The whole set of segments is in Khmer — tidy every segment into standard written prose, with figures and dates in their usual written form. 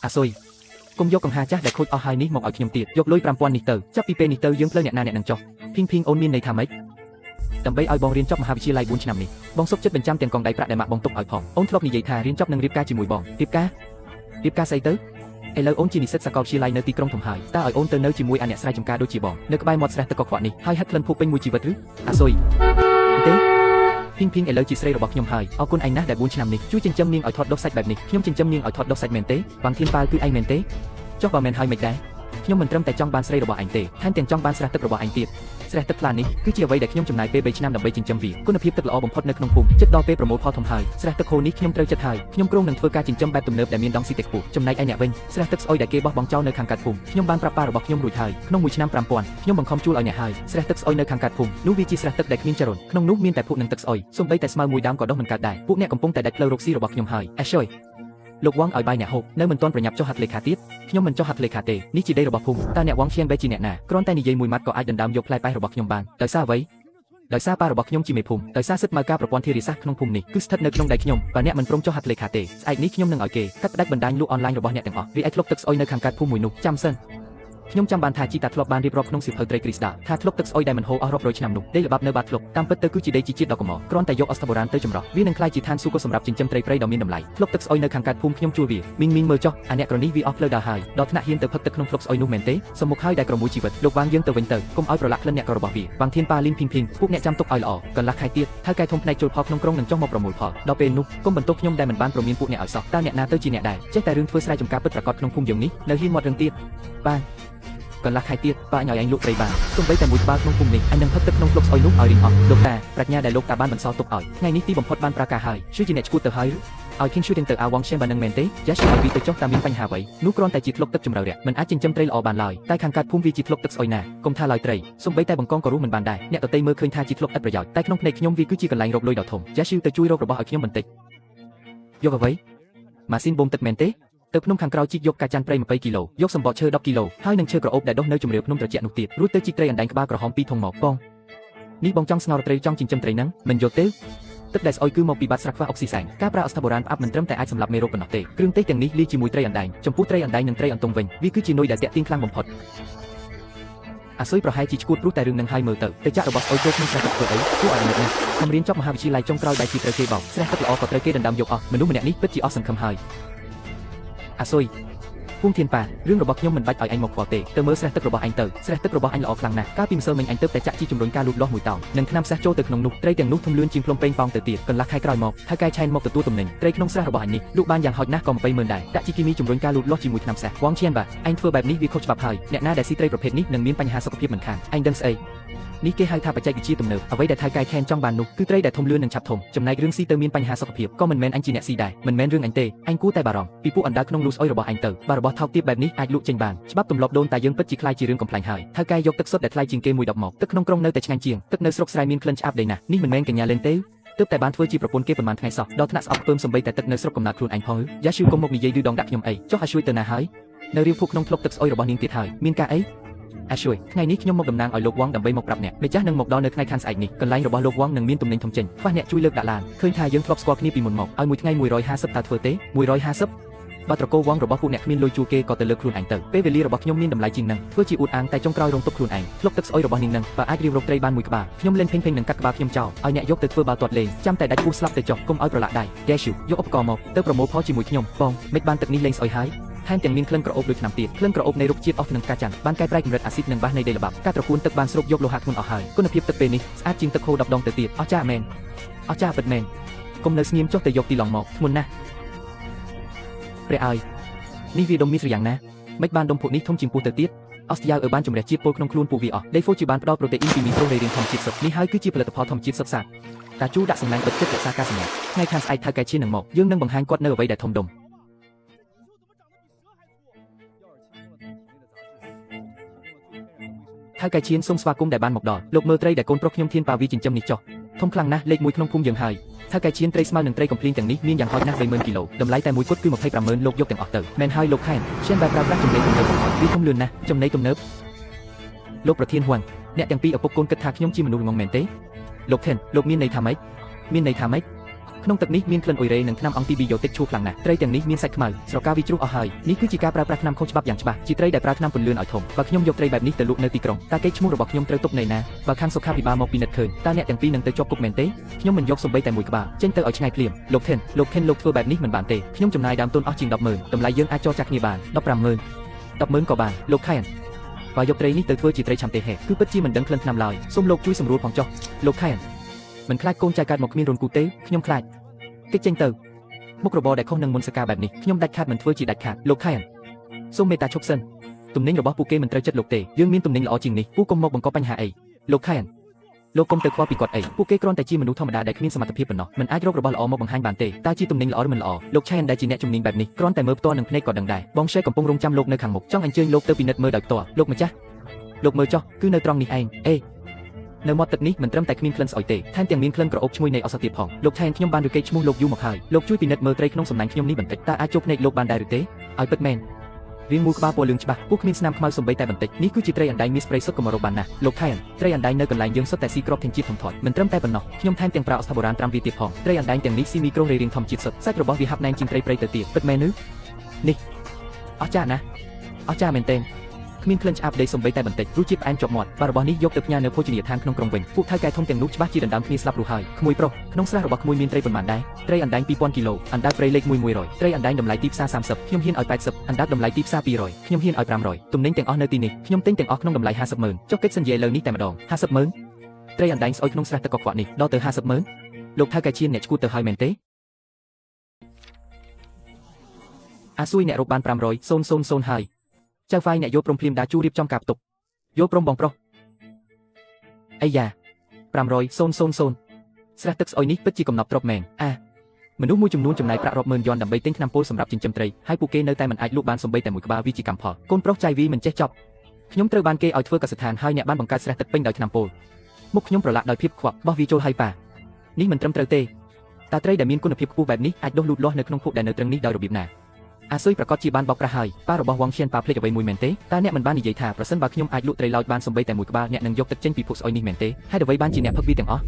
ซุยគុំយកកង្ហាចាស់ដែលខូចអស់ហើយនេះមកឲ្យខ្ញុំទៀតយកលុយ 5000 នេះទៅចាប់ពីពេលនេះទៅយើងផ្លូវអ្នកណាអ្នកនឹងចុះភីងអូនមានន័យថាម៉េចដើម្បីឲ្យបងរៀនចប់មហាវិទ្យាល័យ 4 ឆ្នាំនេះបងសុខចិត្តបញ្ចាំទាំងកងដៃប្រាក់ដែលម៉ាក់បងទុកឲ្យផងអូនធ្លាប់និយាយថារៀនចប់នឹងរៀបការជាមួយបងរៀបការស្អីទៅឥឡូវអូនជានិស្សិតសាកលវិទ្យាល័យនៅទីក្រុងធំហើយតើឲ្យអូនទៅនៅជាមួយអាអ្នកស្រែចម្ការដូចជាបងនៅក្បែរមាត់ស្រះទឹកកខ្វក់នេះហើយហិតក្លិនភក់ពេញមួយជីវិតឬអាស៊ុយទេភីងឥឡូវជាស្រីរបស់ខ្ញុំហើយអរគុណឯងណាស់ដែល 4 ឆ្នាំនេះជួយចិញ្ចឹមនាងឲ្យធាត់ដុសសាច់បែបនេះខ្ញុំចិញ្ចឹមនាងឲ្យធាត់ដុសសាច់មែនទេវ៉ាងធានប៉ាវគឺឯងមែនទេចុះបើមែនហើយមិនដែរខ្ញុំមិនត្រឹមតែចង់បានស្រីរបស់ឯងទេថែមទាំងចង់បានស្រះទឹករបស់ឯងទៀតស្រះទឹកថ្លានេះគឺជាអ្វីដែលខ្ញុំចំណាយពេល 3 ឆ្នាំដើម្បីចិញ្ចឹមវាគុណភាពទឹកល្អបំផុតនៅក្នុងភូមិចិត្តដល់ពេលប្រមូលផលធំហើយស្រះទឹកហូរនេះខ្ញុំត្រូវចិត្តហើយខ្ញុំគ្រោងនឹងធ្វើការចិញ្ចឹមបែបទំនើបដែលមានដងស៊ីតិចខ្ពស់ចំណែកឯអ្នកវិញស្រះទឹកស្អុយដែលគេបោះបង់ចោលនៅខាងកាត់ភូមិខ្ញុំបានប្រាប់ប៉ារបស់ខ្ញុំរួចហើយក្នុងមួយឆ្នាំ 5000ខ្ញុំបង្ខំជួលឲ្យអ្នកហើយស្រះទឹកស្អុយនៅខាងកាត់ភូមិនោះវាជាស្រះទឹកដែលគ្មានចរន្តក្នុងនោះមានតែភក់និងទឹកស្អុយសូម្បីតែស្មៅមួយដើមក៏ដុះមិនកើតដែរពួកអ្នកកំពុងតែដាច់ផ្លូវរកស៊ីរបស់ខ្ញុំហើយអេសយលោកវ៉ាងឲ្យបាយអ្នកហូបនៅមិនទាន់ប្រញាប់ចុះហត្ថលេខាទៀតខ្ញុំមិនចុះហត្ថលេខាទេនេះជាដីរបស់ភូមិតើអ្នកវ៉ាងឈៀងបែជាអ្នកណាគ្រាន់តែនិយាយមួយម៉ាត់ក៏អាចដណ្ដើមយកផ្លែប៉ែសរបស់ខ្ញុំបានដោយសារអ្វីដោយសារប៉ារបស់ខ្ញុំជាមេភូមិដោយសារសិទ្ធិមកការប្រព័ន្ធធារាសាស្ត្រក្នុងភូមិនេះគឺស្ថិតនៅក្នុងដៃខ្ញុំបើអ្នកមិនព្រមចុះហត្ថលេខាទេស្អែកនេះខ្ញុំនឹងឲ្យគេកាត់ផ្តាច់បណ្ដាញលក់អនឡាញរបស់អ្នកទាំងអស់រីឯធ្លុកទឹកស្អុយនៅខាងកើតភូមិមួយនោះចាំសិនខ្ញុំចាំបានថាជីតាធ្លាប់បានរៀបរាប់ក្នុងសៀវភៅត្រីគ្រីស្តាល់ថាធ្លុកទឹកស្អុយដែលមិនហូរអស់រាប់រយឆ្នាំនោះដីល្បាប់នៅបាតធ្លុកតាមពិតទៅគឺជាដីជីជាតិដ៏កម្រគ្រាន់តែយកអស្ចារ្យបុរាណទៅចម្រោះវានឹងក្លាយជាឋានសួគ៌សម្រាប់ចិញ្ចឹមត្រីព្រៃដ៏មានតម្លៃធ្លុកទឹកស្អុយនៅខាងកើតភូមិខ្ញុំជួលវាមីងមើលចុះអាអ្នកក្រនេះវាអស់ផ្លូវដើរហើយដល់ថ្នាក់ហ៊ានទៅផឹកទឹកក្នុងធ្លុកស្អុយនោះមែនទេសំមុខហើយដែលក្រមួយជីវិតលោកវ៉ាងយើងទៅវិញទៅកុំឲ្យប្រឡាក់ក្លិនអ្នកក្ររបស់វាវ៉ាងធានប៉ាលីនភីងពួកអ្នកចាំទុកឲ្យល្អកន្លះខែទៀតថៅកែធំផ្នែកចូលផលក្នុងក្រុងនឹងចុះមកប្រមូលផលដល់ពេលនោះកុំបន្ទោសខ្ញុំដែលមិនបានប្រមានពួកអ្នកឲ្យសោះតើអ្នកណាទៅជាអ្នកដែរចេះតែរឿងធ្វើស្រែចម្ការពិតប្រាកដក្នុងភូមិយើងនេះនៅហ៊ានមាត់រឿងទៀតបានកន្លះខែទៀតប៉ាឲ្យឯងលក់ត្រីបានសូម្បីតែមួយក្បាលក្នុងភូមិនេះអញនឹងផឹកទឹកក្នុងធ្លុកស្អុយនោះឲ្យរៀងអស់លោកតាប្រាជ្ញាដែលលោកតាបានបន្សល់ទុកឲ្យថ្ងៃនេះទីបំផុតបានប្រកាសហើយជួយជាអ្នកឈួតទៅហើយឲ្យគិនជួយទាំងទៅអាវ៉ងឈែមបាននឹងមែនទេយ៉ាស់ឲ្យវាទៅចុះតាមមានបញ្ហាអ្វីនោះគ្រាន់តែជាធ្លុកទឹកចម្រៅរាក់មិនអាចចិញ្ចឹមត្រីល្អបានឡើយតែខាងកើតភូមិវាជាធ្លុកទឹកស្អុយណាកុំថាឡើយត្រីសូម្បីតែបង្កងក៏រស់មិនបានដែរអ្នកតន្ត្រីមើលឃើញថាជាធ្លុកឥតប្រយោជន៍តែក្នុងភ្នែកខ្ញុំវាគឺជាកន្លែងរកលុយដ៏ធំយ៉ាស់ទៅជួយរករបស់ឲ្យខ្ញុំបន្តិចយកអ្វីម៉ាស៊ីនបូមទឹកមែនទេទៅភ្នំខាងក្រោយជីកយកកាចាន់ព្រៃ20គីឡូយកសម្បកឈើ10គីឡូហើយនឹងឈើក្រអូបដែលដុះនៅជំរាលភ្នំត្រជាក់នោះទៀតរួចទៅជីកត្រីអណ្ដែងក្បាលក្រហម2ធុងមកបងនេះបងចង់ស្ងោរត្រីចង់ចិញ្ចឹមត្រីហ្នឹងមិនយកទេទឹកដែលស្អុយគឺមកពីបាត់ស្រះខ្វះអុកស៊ីសែនការប្រើអស្ចារ្យបុរាណផ្អាប់មិនត្រឹមតែអាចសម្លាប់មេរោគប៉ុណ្ណោះទេគ្រឿងទេសទាំងនេះលាយជាមួយត្រីអណ្ដែងចំពោះត្រីអណ្ដែងនិងត្រីអន្ទង់វិញវាគឺជានុយដែលតាក់ទាញខ្លាំងបំផុតអាស៊ុយប្រហែលជាឈួតព្រោះតែរឿងនឹងហើយមើលទៅចាក់របស់ស្អុយចូលក្នុងស្រះទឹកធ្វើអីគួរឲ្យអាណិតណាស់ខ្ញុំរៀនចប់មហាវិទ្យាល័យចុងក្រោយបែរជាត្រូវគេបោកស្រះទឹកល្អក៏ត្រូវគេដណ្ដើមយកអស់មនុស្សម្នាក់នេះពិតជាអស់សង្ឃឹមហើយអាស៊ុយពុំធានប៉ារឿងរបស់ខ្ញុំមិនបាច់ឲ្យអញមកខ្វល់ទេទៅមើលស្រះទឹករបស់អញទៅស្រះទឹករបស់អញល្អខ្លាំងណាស់កាលពីម្សិលមិញអញទៅតែចាក់ជីជំរុញការលូតលាស់មួយតោននិងថ្នាំសេះចូលទៅក្នុងនោះត្រីទាំងនោះធំលឿនជាងភ្លុំពេញប៉ោងទៅទៀតកន្លះខែក្រោយមកថៅកែឆែនមកទទួលទំនិញត្រីក្នុងស្រះរបស់អញនេះលក់បានយ៉ាងហោចណាស់ក៏200,000ដែរដាក់ជីគីមីជំរុញការលូតលាស់ជាមួយថ្នាំសេះវ៉ាងឈៀនបាទអញធ្វើបែបនេះវាខុសច្បាប់ហើយអ្នកណាដែលស៊ីត្រីប្រភេទនេះនឹងមានបញ្ហាសុខភាពមិនខានអញដឹងស្អីនេះគេហៅថាបច្ចេកវិទ្យាទំនើបអ្វីដែលថៅកែខែនចង់បាននោះគឺត្រីដែលធំលឿននិងឆាប់ធំចំណែករឿងស៊ីទៅមានបញ្ហាសុខភាពក៏មិនមែនអញជាអ្នកស៊ីដែរមិនមែនរឿងអញទេអញគួរតែបារម្ភពីពួកអណ្ដើកក្នុងលូស្អុយរបស់អញទៅបើរបស់ថោកទាបបែបនេះអាចលក់ចេញបានច្បាប់ទម្លាប់ដូនតែយើងពិតជាខ្លាចជារឿងកំ pl ែងហើយថៅកែយកទឹកសុទ្ធដែលថ្លៃជាងគេមួយ10មកទឹកក្នុងក្រុងនៅតែឆ្ងាញ់ជាងទឹកនៅស្រុកស្រែមានក្លិនឆ្អាបដីណាស់នេះមិនមែនកញ្ញាលេងទេទើបតែបានធ្វើជាប្រពន្ធគេប៉ុន្មានថ្ងៃសោះដល់ថ្នាក់ស្អប់ពើមសំបីតែទឹកនៅស្រុកកំណើតខ្លួនអញផងយ៉ាឈឺកុំមកនិយាយឌឺដងដាក់ខ្ញុំអីចុះឲ្យជួយទៅណាហើយនៅរៀងភក់ក្នុងធ្លុកទឹកស្អុយរបស់នាងទៀតហើយមានការអីអាជួយថ្ងៃនេះខ្ញុំមកតំណាងឲ្យលោកវ៉ាងដើម្បីមកប្រាប់អ្នកម្ចាស់នឹងមកដល់នៅថ្ងៃខាងស្អែកនេះកន្លែងរបស់លោកវ៉ាងនឹងមានទំនិញធំចេញខ្វះអ្នកជួយលើកដាក់ឡានឃើញថាយើងធ្លាប់ស្គាល់គ្នាពីមុនមកឲ្យមួយថ្ងៃ150តើធ្វើទេ150បើត្រកូលវ៉ាងរបស់ពួកអ្នកគ្មានលុយជួលគេក៏ទៅលើកខ្លួនឯងទៅពេលវេលារបស់ខ្ញុំមានតម្លៃជាងនឹងធ្វើជាអួតអាងតែចុងក្រោយរងទុកខ្លួនឯងធ្លុកទឹកស្អុយរបស់នាងនឹងបើអាចរៀបរកត្រីបានមួយក្បាលខ្ញុំលេងពេញនឹងកាត់ក្បាលខ្ញុំចោលឲ្យអ្នកយកទៅធ្វើបាល់ទាត់លេងចាំតែដាច់គូស្លាប់ទៅចុះកុំឲ្យប្រឡាក់ដៃកែស៊ូយកឧបករណ៍មកទៅប្រមូលផលជាមួយខ្ញុំបងមិនបានទឹកនេះលេងស្អុយហើយថែមទាំងមានក្លិនក្រអូបដូចឆ្នាំទៀតក្លិនក្រអូបនៃរុក្ខជាតិអស់នឹងកាចាន់បានកែប្រែកម្រិតអាស៊ីតនិងបាសនៃដីល្បាប់ការត្រកួនទឹកបានស្រូបយកលោហៈធ្ងន់អស់ហើយគុណភាពទឹកពេលនេះស្អាតជាងទឹកហូរ10ដងទៅទៀតអស្ចារ្យមែនអស្ចារ្យពិតមែនកុំនៅស្ងៀមចុះទៅយកទីឡងមកធ្ងន់ណាស់ព្រះអើយនេះវាដុំមានស្រយ៉ាងណាមិនបានដុំភក់នេះធំជាងពោះទៅទៀតអស្ចារ្យបានជំរះជាតិពុលក្នុងខ្លួនពួកវាអស់ដេហ្វូជាបានផ្ដល់ប្រូតេអ៊ីនពីមីក្រូនៃរាងធម្មជាតិសុទ្ធនេះហើយគឺជាផលិតផលធម្មជាតិសុទ្ធសាធតាជូដាក់សំណាញ់បិទចិត្តរក្សាការសម្ងាត់ថ្ងៃខាងស្អែកថៅកែឈៀននឹងមកយើងនឹងបង្ហាញគាត់នៅអ្វីដែលធំដុំថៅកែឈៀនសូមស្វាគមន៍ដែលបានមកដល់លោកមើលត្រីដែលកូនប្រុសខ្ញុំធានប៉ាវីចិញ្ចឹមនេះចុះធំខ្លាំងណាស់លេខ1ក្នុងភូមិយើងហើយថៅកែឈៀនត្រីស្មៅនឹងត្រីកំភ្លៀងទាំងនេះមានយ៉ាងហោចណាស់30000គីឡូតម្លៃតែមួយគត់គឺ250,000លោកយកទាំងអស់ទៅមែនហើយលោកខែនឈៀនបែបប្រើប្រាស់ចំណីទំនើបវាធំលឿនណាស់ចំណីទំនើបលោកប្រធានហ៊ុនអ្នកទាំងពីរឪពុកកូនគិតថាខ្ញុំជាមនុស្សល្ងងមែនទេលោកខេនលោកមានន័យថាម៉េចមានន័យថាម៉េច ក្នុងទឹកនេះមានក្លិនអ៊ុយរ៉េនិងថ្នាំអង់ទីប៊ីយ៉ូទិកឈ្មោះខ្លាំងណាស់ត្រីទាំងនេះមានសាច់ខ្មៅស្រកាវាជ្រុះអស់ហើយនេះគឺជាការប្រើប្រាស់ថ្នាំខុសច្បាប់យ៉ាងច្បាស់ជាត្រីដែលប្រើថ្នាំពន្លឿនឲ្យធំបើខ្ញុំយកត្រីបែបនេះទៅលក់នៅទីក្រុងតើកេរ្តិ៍ឈ្មោះរបស់ខ្ញុំត្រូវទុកនៅណាបើខាងសុខាភិបាលមកពិនិត្យឃើញតើអ្នកទាំងពីរនឹងទៅជាប់គុកមែនទេខ្ញុំមិនយកសំបីតែមួយក្បាលចេញទៅឲ្យឆ្ងាយភ្លាមលោកខិនលោកធ្វើបែបនេះមិនបានទេខ្ញុំចំណាយដើមទុនអស់ជាង 10,000 តម្លៃយើងអាចចរចាគ្នាបាន 15,000 10,000 ក៏បានលោកខែនបើយកត្រីនេះទៅធ្វើជាត្រីឆាំទេហេគឺពិតជាមិនដឹងក្លិនថ្នាំឡើយសូមលោកជួយសម្រួលផងចុះលោកខែនមិនខ្លាចកូនចៅកើតមកគ្មានរនគូទេខ្ញុំខ្លាចគេចចេញទៅមុខរបរដែលខុសនឹងមុនសកាបែបនេះខ្ញុំដាច់ខាតមិនធ្វើជាដាច់ខាតលោកខែនសូមមេត្តាឈប់សិនទំនិញរបស់ពួកគេមិនត្រូវចិត្តលោកទេយើងមានទំនិញល្អជាងនេះពួកកុំមកបង្កបញ្ហាអីលោកខែនលោកកុំទៅខ្វល់ពីគាត់អីពួកគេគ្រាន់តែជាមនុស្សធម្មតាដែលគ្មានសមត្ថភាពប៉ុណ្ណោះមិនអាចរករបស់ល្អមកបង្ហាញបានទេតើជាទំនិញល្អឬមិនល្អលោកឆែនដែលជាអ្នកជំនាញបែបនេះគ្រាន់តែមើលផ្ទាល់នឹងភ្នែកក៏ដឹងដែរបងឆែកំពុងរងចាំលោកនៅខាងមុខចង់អញ្ជើញលោកទៅពិនិត្យមើលដោយផ្ទាល់លោកម្ចាស់លោកមើលចុះគឺនៅត្រង់នេះឯងនៅមាត់ទឹកនេះមិនត្រឹមតែគ្មានក្លិនស្អុយទេថែមទាំងមានក្លិនក្រអូបឈ្ងុយនៃឱសថទៀតផងលោកឆែនខ្ញុំបានរកេឈ្មោះលោកយូរមកហើយលោកជួយពិនិត្យមើលត្រីក្នុងសំណាញ់ខ្ញុំនេះបន្តិចតើអាចជោគភ្នែកលោកបានដែរឬទេឲ្យពិតមែនរាងមូលក្បាលពណ៌លឿងច្បាស់ពួកគ្មានស្នាមខ្មៅសំបីតែបន្តិចនេះគឺជាត្រីអណ្ដែងមានស្ព្រៃសុទ្ធក៏មករកបានណាស់លោកខែនត្រីអណ្ដែងនៅកន្លែងយើងសុទ្ធតែស៊ីគ្រាប់ធានជាតិធំធាត់មិនត្រឹមតែប៉ុណ្ណោះខ្ញុំថែមទាំងប្រើអស្ចារ្យបុរាណត្រាំវាទៀតផងត្រីអណ្ដែងទាំងនេះស៊ីមីក្រូរាងធម្មជាតិសុទ្ធសាច់របស់វាហាប់ណែនជាងត្រីព្រៃទៅទៀតពិតមែននេះអស្ចារ្យណាស់អស្ចារ្យមែនទែនគ្មានក្លិនឆ្អាបដីសំបីតែបន្តិចរសជាតិផ្អែមជាប់មាត់បើរបស់នេះយកទៅផ្ញើនៅភោជនីយដ្ឋានក្នុងក្រុងវិញពួកថៅកែធំទាំងនោះច្បាស់ជាដណ្ដើមគ្នាស្លាប់រស់ហើយក្មួយប្រុសក្នុងស្រះរបស់ក្មួយមានត្រីប៉ុន្មានដែរត្រីអណ្ដែង 2,000 គីឡូអណ្ដើកព្រៃលេខ100ត្រីអណ្ដែងតម្លៃទីផ្សារ30ខ្ញុំហ៊ានឲ្យ80អណ្ដើកតម្លៃទីផ្សារ200ខ្ញុំហ៊ានឲ្យ500ទំនិញទាំងអស់នៅទីនេះខ្ញុំទិញទាំងអស់ក្នុងតម្លៃ 50,000 ចុះកិច្ចសន្យាឥឡូវនេះតែម្ដង 50,000 ត្រីអណ្ដែងស្អុយក្នុងស្រះទឹកកខ្វក់នេះដល់ទៅ 50,000 លោកថៅកែឈានអ្នកឈួតទៅហើយមែនទេអាស៊ុយអ្នករកបាន500,000ហើយចៅហ្វាយអ្នកយកព្រមភ្លាមដាជូរៀបចំការផ្ទុកយកព្រមបងប្រុសអាយ៉ា500,000ស្រះទឹកស្អុយនេះពិតជាកំណប់ទ្រព្យមែនមនុស្សមួយចំនួនចំណាយប្រាក់រាប់ម៉ឺនយ៉នដើម្បីទិញថ្នាំពុលសម្រាប់ចិញ្ចឹមត្រីហើយពួកគេនៅតែមិនអាចលក់បានសូម្បីតែមួយក្បាលវាជាកម្មផលកូនប្រុសចៃវីមិនចេះចប់ខ្ញុំត្រូវបានគេឲ្យធ្វើកសិដ្ឋានហើយអ្នកបានបង្កើតស្រះទឹកពេញដោយថ្នាំពុលមុខខ្ញុំប្រឡាក់ដោយភាពខ្វក់បោះវាចូលហើយប៉ានេះមិនត្រឹមត្រូវទេតើត្រីដែលមានគុណភាពខ្ពស់បែបនេះអាចដុះលូតលាស់នៅក្នុងភក់ដែលនៅត្រឹងនេះដោយរបៀបណាអាស៊ុយប្រកាសជាបានបោកប្រាស់ហើយប៉ារបស់វងឈៀនប៉ាភ្លេចអ្វីមួយមែនទេតើអ្នកមិនបាននិយាយថាប្រសិនបើខ្ញុំអាចលក់ត្រីឡោចបានសូម្បីតែមួយក្បាលអ្នកនឹងយកទឹកចេញពីភក់ស្អុយនេះមែនទេហេតុអ្វីបានជាអ្នកផឹកវាទាំងអស់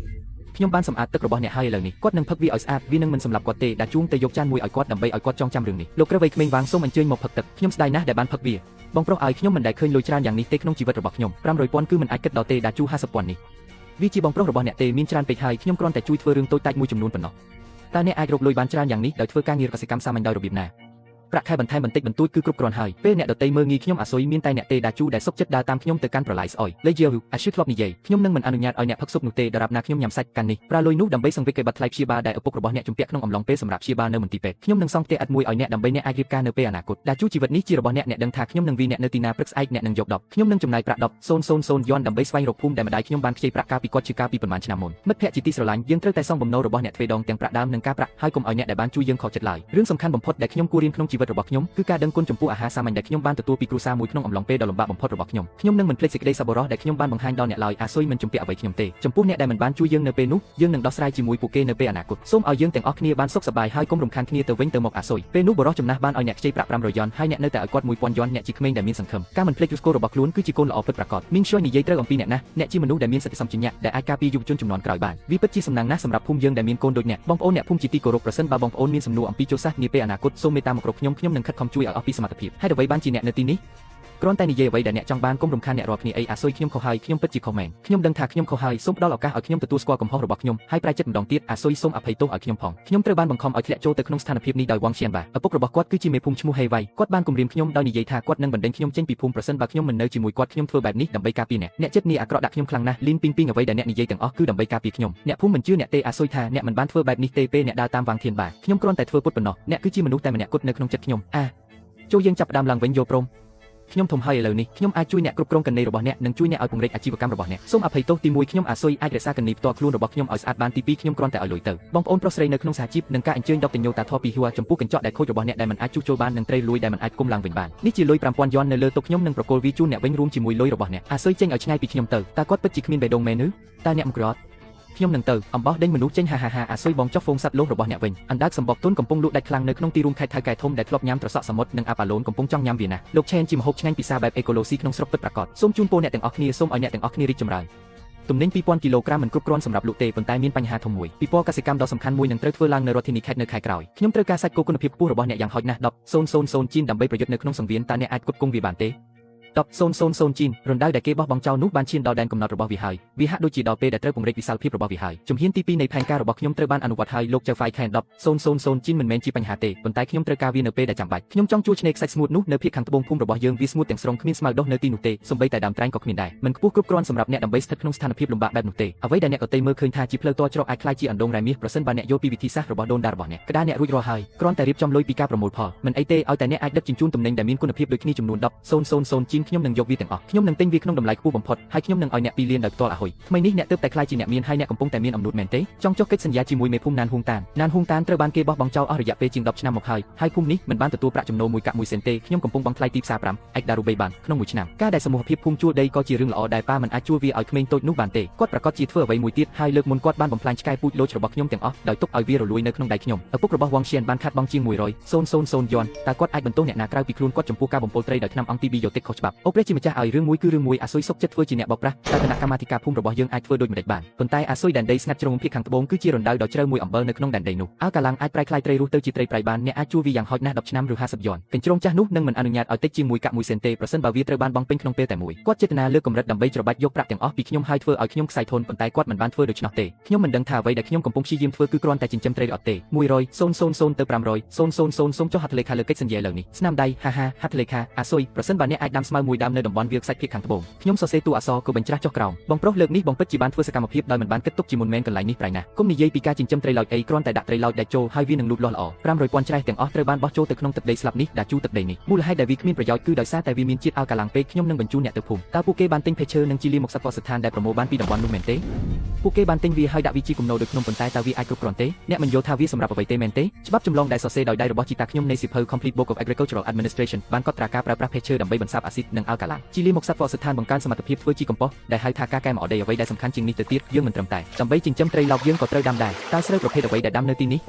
ខ្ញុំបានសម្អាតទឹករបស់អ្នកហើយឥឡូវនេះគាត់នឹងផឹកវាឲ្យស្អាតវានឹងមិនសម្លាប់គាត់ទេដាក់ជួងទៅយកចានមួយឲ្យគាត់ដើម្បីឲ្យគាត់ចងចាំរឿងនេះលោកក្រឹបវ័យក្មេងវាងសូមអញ្ជើញមកផឹកទឹកខ្ញុំស្ដាយណាស់ដែលបានផឹកវាបងប្រុសឲ្យខ្ញុំមិនដែលឃើញលុយច្រើនយ៉ាងនេះទេក្នុងជីវិតរបស់ខ្ញុំ500,000គឺមិនអាចគិតដល់ទេដាក់ជូ50,000នេះវាជាបងប្រុសរបស់អ្នកទេមានច្រើនពេកហើយខ្ញុំគ្រាន់តែជួយធ្វើរឿងតូចតាចមួយចំនួនប៉ុណ្ណោះតើអ្នកអាចរកលុយបានច្រើនយ៉ាងនេះដោយធ្វើការងារកសិកម្មសាមញ្ញដោយរបៀបណាប្រាក់ខែបន្ថែមបន្តិចបន្តួចគឺគ្រប់គ្រាន់ហើយពេលអ្នកដតីមើលងាយខ្ញុំអាស៊ុយមានតែអ្នកទេដាជូដែលសុកចិត្តដើរតាមខ្ញុំទៅកាន់ប្រឡាយស្អុយលេជាវអាឈឺធ្លាប់និយាយខ្ញុំនឹងមិនអនុញ្ញាតឲ្យអ្នកផឹកស៊ុបនោះទេដរាបណាខ្ញុំញ៉ាំសាច់កាន់នេះប្រើលុយនោះដើម្បីសង្វេគគេបាត់ថ្លៃព្យាបាលដែលឪពុករបស់អ្នកជំពាក់ក្នុងអំឡុងពេលសម្រាប់ព្យាបាលនៅមន្ទីរពេទ្យខ្ញុំនឹងសង់ផ្ទះឥដ្ឋមួយឲ្យអ្នកដើម្បីអ្នកអាចរៀបការនៅពេលអនាគតដាជូជីវិតនេះជារបស់អ្នកដឹងថាខ្ញុំនឹងវាអ្នកនៅទីណាព្រឹកស្អែកអ្នកនឹងយក10ខ្ញុំនឹងចំណាយប្រាក់10,000 យ៉នដើម្បីស្វែងរកភូមិដែលម្ដាយខ្ញុំបានខ្ចីប្រាក់ការពីគាត់ជាការពីប្រមាណឆ្នាំមុនមិត្តភក្តិជាទីស្រឡាញ់យើងត្រូវតែសងបំណុលរបស់អ្នកទ្វេដងទាំងប្រាក់ដើមនិងការប្រាក់ហើយកុំឲ្យអ្នកដែលបានជួយយើងខកចិត្តឡើយរឿងសំខាន់បំផុតដែលខ្ញុំគួររៀនក្នុងជីវិតរបស់ខ្ញុំគឺការដឹងគុណចំពោះអាហារសាមញ្ញដែលខ្ញុំបានទទួលពីគ្រួសារមួយក្នុងអំឡុងពេលដ៏លំបាកបំផុតរបស់ខ្ញុំនឹងមិនភ្លេចសេចក្តីសប្បុរសដែលខ្ញុំបានបង្ហាញដល់អ្នកឡើយអាស៊ុយមិនជំពាក់អ្វីខ្ញុំទេចំពោះអ្នកដែលមិនបានជួយយើងនៅពេលនោះយើងនឹងដោះស្រាយជាមួយពួកគេនៅពេលអនាគតសូមឲ្យយើងទាំងអស់គ្នាបានសុខសប្បាយហើយកុំរំខានគ្នាទៅវិញទៅមកអាស៊ុយពេលនោះបរិសុទ្ធចំណាស់បានឲ្យអ្នកខ្ចីប្រាក់500 យ៉នហើយអ្នកនៅតែឲ្យគាត់ 1,000 យ៉នអ្នកជាក្មេងដែលមានសង្ឃឹមការមិនភ្លេចឫសគល់របស់ខ្លួនគឺជាកូនល្អពិតប្រាកដមីងឈ្យនិយាយត្រូវអំពីអ្នកណាអ្នកជាមនុស្សដែលមានសតិសម្បជញ្ញៈដែលអាចការពារយុវជនជំនាន់ក្រោយបានវាពិតជាសំណាងណាស់សម្រាប់ភូមិយើងដែលមានកូនដូចអ្នកបងប្អូនអ្នកភូមិជាទីគោរពប្រសិនបើបងប្អូនមានសំណួរអំពីចូលសាសនាពេលអនាគតសូមមេត្តាមករកខ្ញុំនឹងខិតខំជួយឲ្យអស់ពីសមត្ថភាពហើយអ្វីបានជាអ្នកនៅទីនេះគ្រាន់តែនិយាយអ្វីដែលអ្នកចង់បានកុំរំខានអ្នករាល់គ្នាអីអាស៊ុយខ្ញុំខុសហើយខ្ញុំពិតជាខុសមែនខ្ញុំដឹងថាខ្ញុំខុសហើយសូមផ្ដល់ឱកាសឲ្យខ្ញុំទទួលស្គាល់កំហុសរបស់ខ្ញុំហើយប្រែចិត្តម្ដងទៀតអាស៊ុយសូមអភ័យទោសឲ្យខ្ញុំផងខ្ញុំត្រូវបានបង្ខំឲ្យធ្លាក់ចូលទៅក្នុងស្ថានភាពនេះដោយវងឈៀនបាឪពុករបស់គាត់គឺជាមេភូមិឈ្មោះហេវ៉ៃគាត់បានគំរាមខ្ញុំដោយនិយាយថាគាត់នឹងបណ្ដេញខ្ញុំចេញពីភូមិប្រសិនបើខ្ញុំមិននៅជាមួយគាត់ខ្ញុំធ្វើបែបនេះដើម្បីការពារអ្នកចិត្តនេះអាក្រក់ដាក់ខ្ញុំខ្លាំងណាស់លីនពីងអ្វីដែលអ្នកនិយាយទាំងអស់គឺដើម្បីការពារខ្ញុំអ្នកភូមិមិនជឿអ្នកទេអាស៊ុយថាអ្នកមិនបានធ្វើបែបនេះទេពេលអ្នកដើរតាមវាងធានបាខ្ញុំគ្រាន់តែធ្វើពុតប៉ុណ្ណោះអ្នកគឺជាមនុស្សតែម្នាក់គត់នៅក្នុងចិត្តខ្ញុំចូលយើងចាប់ផ្ដើមឡើងវិញយកព្រមខ្ញុំធំហើយឥឡូវនេះខ្ញុំអាចជួយអ្នកគ្រប់គ្រងកណេរបស់អ្នកនិងជួយអ្នកឲ្យពង្រីកអាជីវកម្មរបស់អ្នកសូមអភ័យទោសទី1ខ្ញុំអាស៊ុយអាចរក្សាកណេផ្ទាល់ខ្លួនរបស់ខ្ញុំឲ្យស្អាតបានទី2ខ្ញុំគ្រាន់តែឲ្យលុយទៅបងប្អូនប្រុសស្រីនៅក្នុងសហជីពនិងការអញ្ជើញដកតញូតាធពីហួរចំពោះកញ្ចក់ដែលខូចរបស់អ្នកដែលមិនអាចជួសជុលបាននិងត្រីលួយដែលមិនអាចគុំឡើងវិញបាននេះជាលុយ 5,000 យ៉ននៅលើតុខ្ញុំនឹងប្រគល់វាជូនអ្នកវិញរួមជាមួយលុយរបស់អ្នកអាស៊ុយចេញឲ្យឆ្ងាយពីខ្ញុំទៅតើគាត់ពិតជាគ្មានបេះដូងមែនឬតើអ្នកមិនក្រត់ខ្ញុំនឹងទៅអំបោះដេញមនុស្សចេញហាអាស៊ុយបងចុះហ្វូងសัตว์លោះរបស់អ្នកវិញអណ្ដើកសម្បកទុនកំពុងលក់ដាច់ខ្លាំងនៅក្នុងទីរួមខេត្តថៅកែធំដែលធ្លាប់ញ៉ាំត្រសក់សមុទ្រនិងអាប៉ាឡូនកំពុងចង់ញ៉ាំវាណាលោកឆេនជាម្ហូបឆ្ងាញ់ពិសាបែបអេកូឡូស៊ីក្នុងស្រុកពិតប្រាកដសូមជូនពរអ្នកទាំងអស់គ្នាសូមឲ្យអ្នកទាំងអស់គ្នារីកចម្រើន ទំនិញ 2000 គីឡូក្រាមមិនគ្រប់គ្រាន់សម្រាប់លក់ទេប៉ុន្តែមានបញ្ហាធំមួយពិព័រណ៍កសិកម្មដ៏សំខាន់មួយនឹងត្រូវធ្វើឡើងនៅរដ្ឋធានីខេត្តនៅខែក្រោយខ្ញុំត្រូវការសាច់គោគុណភាពខ្ពស់របស់អ្នកយ៉ាងហោចណាស់10,000 ជីនដើម្បីប្រយុទ្ធនៅក្នុងសង្វៀនតើអ្នកអាចគ្រប់គ្រងវាបានទេ10,000 ជីនរណ្ដៅដែលគេបោះបង់ចោលនោះបានឈានដល់ដែនកំណត់របស់វាហើយវាហាក់ដូចជាដល់ពេលដែលត្រូវពង្រីកវិសាលភាពរបស់វាហើយជំហានទី2នៃផែនការរបស់ខ្ញុំត្រូវបានអនុវត្តហើយលោកចៅហ្វាយខែន10,000 ជីនមិនមែនជាបញ្ហាទេប៉ុន្តែខ្ញុំត្រូវការវានៅពេលដែលចាំបាច់ខ្ញុំចង់ជួឆ្នេរខ្សាច់ស្ងួតនោះនៅភាគខាងត្បូងភូមិរបស់យើងវាស្ងួតទាំងស្រុងគ្មានស្មៅដុះនៅទីនោះទេសូម្បីតែដើមត្រែងក៏គ្មានដែរមិនខ្ពស់គ្រប់គ្រាន់សម្រាប់អ្នកដើម្បីស្ថិតក្នុងស្ថានភាពលំបាកបែបនោះទេអ្វីដែលអ្នកកតីមើលឃើញថាជាផ្លូវតច្រកអាចក្លាយជាអណ្ដូងរ៉ែមាសប្រសិនបើអ្នកយល់ពីវិធីសាស្ត្ររបស់ដូនតារបស់អ្នកក្តារអ្នករួចរាល់ហើយគ្រាន់តែរៀបចំលុយពីការប្រមូលផលមិនអីទេឲ្យតែអ្នកអាចដឹកជញ្ជូនទំនិញដែលមានគុណភាពដូចគ្នាចំនួន10,000 ជីនខ្ញុំនឹងយកវាទាំងអស់ខ្ញុំនឹងទិញវាក្នុងតម្លៃខ្ពស់បំផុតហើយខ្ញុំនឹងឲ្យអ្នក2លានដោយផ្ទាល់អហុយថ្មីនេះអ្នកទើបតែខ្លាយជាអ្នកមានហើយអ្នកកំពុងតែមានអំណួតមែនទេចង់ចុះកិច្ចសន្យាជាមួយមេភូមិណានហួងតានត្រូវបានគេបោះបង់ចោលអស់រយៈពេលជាង10ឆ្នាំមកហើយភូមិនេះមិនបានទទួលប្រាក់ចំណូលមួយកាក់មួយសេនទេខ្ញុំកំពុងបង់ថ្លៃទីផ្សារ5អិចដារូបីបានក្នុងមួយឆ្នាំការដែលសមូហភាពភូមិជួលដីក៏ជារឿងល្អដែលប៉ាមិនអាចជួលវាឲ្យក្មេងតូចនោះបានទេគាត់ប្រកាសជាធ្វើអ្វីមួយទៀតហើយលើកមុនគាត់បានបំផ្លាញឆ្កែពូជលូចរបស់ខ្ញុំទាំងអស់ដោយទុកឲ្យវារលួយនៅក្នុងដៃខ្ញុំឪពុករបស់វងឈៀនបានខាត់បង់ជាង100,000 យន់តើគាត់អាចបន្ទោសអ្នកណាក្រៅពីខ្លួនគាត់ចំពោះការបំពុលត្រីដោយថ្នាំអង់ទីប៊ីយ៉ូទិកខុសច្បាប់អូព្រះជាម្ចាស់ឲ្យរឿងមួយគឺរឿងមួយអាស៊ុយសុកចិត្តធ្វើជាអ្នកបោកប្រាស់តើគណៈកម្មាធិការភូមិរបស់យើងអាចធ្វើដូចម្តេចបានប៉ុន្តែអាស៊ុយដែនដីស្ងាត់ជ្រងភាគខាងត្បូងគឺជារណ្ដៅដ៏ជ្រៅមួយអំបិលនៅក្នុងដែនដីនោះអើកាឡាំងអាចប្រែក្លាយត្រីរស់ទៅជាត្រីប្រៃបានអ្នកអាចជួលវាយ៉ាងហោចណាស់10ឆ្នាំឬ50យន់កញ្ជ្រោងចាស់នោះនឹងមិនអនុញ្ញាតឲ្យតិចជាង1កាក់1សេនទេប្រសិនបើវាត្រូវបានបង់ពេញក្នុងពេលតែមួយគាត់ចេតនាលើកកម្រិតដើម្បីច្របាច់យកប្រាក់ទាំងអស់ពីខ្ញុំហើយធ្វើឲ្យខ្ញុំខ្សែធនប៉ុន្តែគាត់មិនបានធ្វើដូច្នោះទេខ្ញុំមិនដឹងថាអ្វីដែលខ្ញុំកំពុងព្យាយាមធ្វើគឺគ្រាន់តែចិញ្ចឹមត្រីឬអត់ទេ100,000 ទៅ500,000សូមចុះហត្ថលេខាលើកិច្ចសន្យាឥឡូវនេះស្នាមដៃហាហាហត្ថលេខាអាស៊ុយប្រសិនបើអ្នកអាចដាំស្មៅមួយដើមនៅតំបន់វាលខ្សាច់ភាគខាងត្បូងខ្ញុំសរសេរតួអក្សរក៏បញ្ច្រាស់ចុះក្រោមបងប្រុសលើកនេះបងពិតជាបានធ្វើសកម្មភាពដោយមិនបានគិតទុកជាមុនមែនកន្លែងនេះប្រៃណាស់គុំនិយាយពីការចិញ្ចឹមត្រីឡោចអីគ្រាន់តែដាក់ត្រីឡោចដែលចូលហើយវានឹងលូតលាស់ល្អ500,000ច្រែះទាំងអស់ត្រូវបានបោះចូលទៅក្នុងទឹកដីស្លាប់នេះដាក់ជូរទឹកដីនេះមូលហេតុដែលវាគ្មានប្រយោជន៍គឺដោយសារតែវាមានជាតិអាល់កាឡាំងពេកខ្ញុំនឹងបញ្ជូនអ្នកទៅភូមិតើពួកគេបានទិញភេសឈើនិងជីលាមកសត្វកសិដ្ឋានដែលប្រមូលបានពីតំបន់នោះមែនទេពួកគេបានទិញវាហើយដាក់វាជាគំនរដូចខ្ញុំប៉ុន្តែតើវាអាចគ្រប់គ្រាន់ទេអ្នកមិនយល់ថាវាសម្រាប់អ្វីទេមែនទេច្បាប់ចម្លងដែលសរសេរដោយដៃរបស់ជីតាខ្ញុំនៃសៀវភៅ Complete Book of Agricultural Administration បានកត់ត្រាការប្រើប្រាស់ភេសឈើដើម្បីបន្សាបអាស៊ីតនិងអាល់កាឡាំងជីលាមកសត្វកសិដ្ឋានបង្កើនសមត្ថភាពធ្វើជីកំប៉ុស្តដែលហៅថាការកែមអដីអ្វីដែលសំខាន់ជាងនេះទៅទៀតយើងមិនត្រឹមតែដើម្បីចិញ្ចឹមត្រីឡោកយើងក៏ត្រូវដាំដែរតើស្រូវប្រភេទអ្វីដែលដាំនៅទីន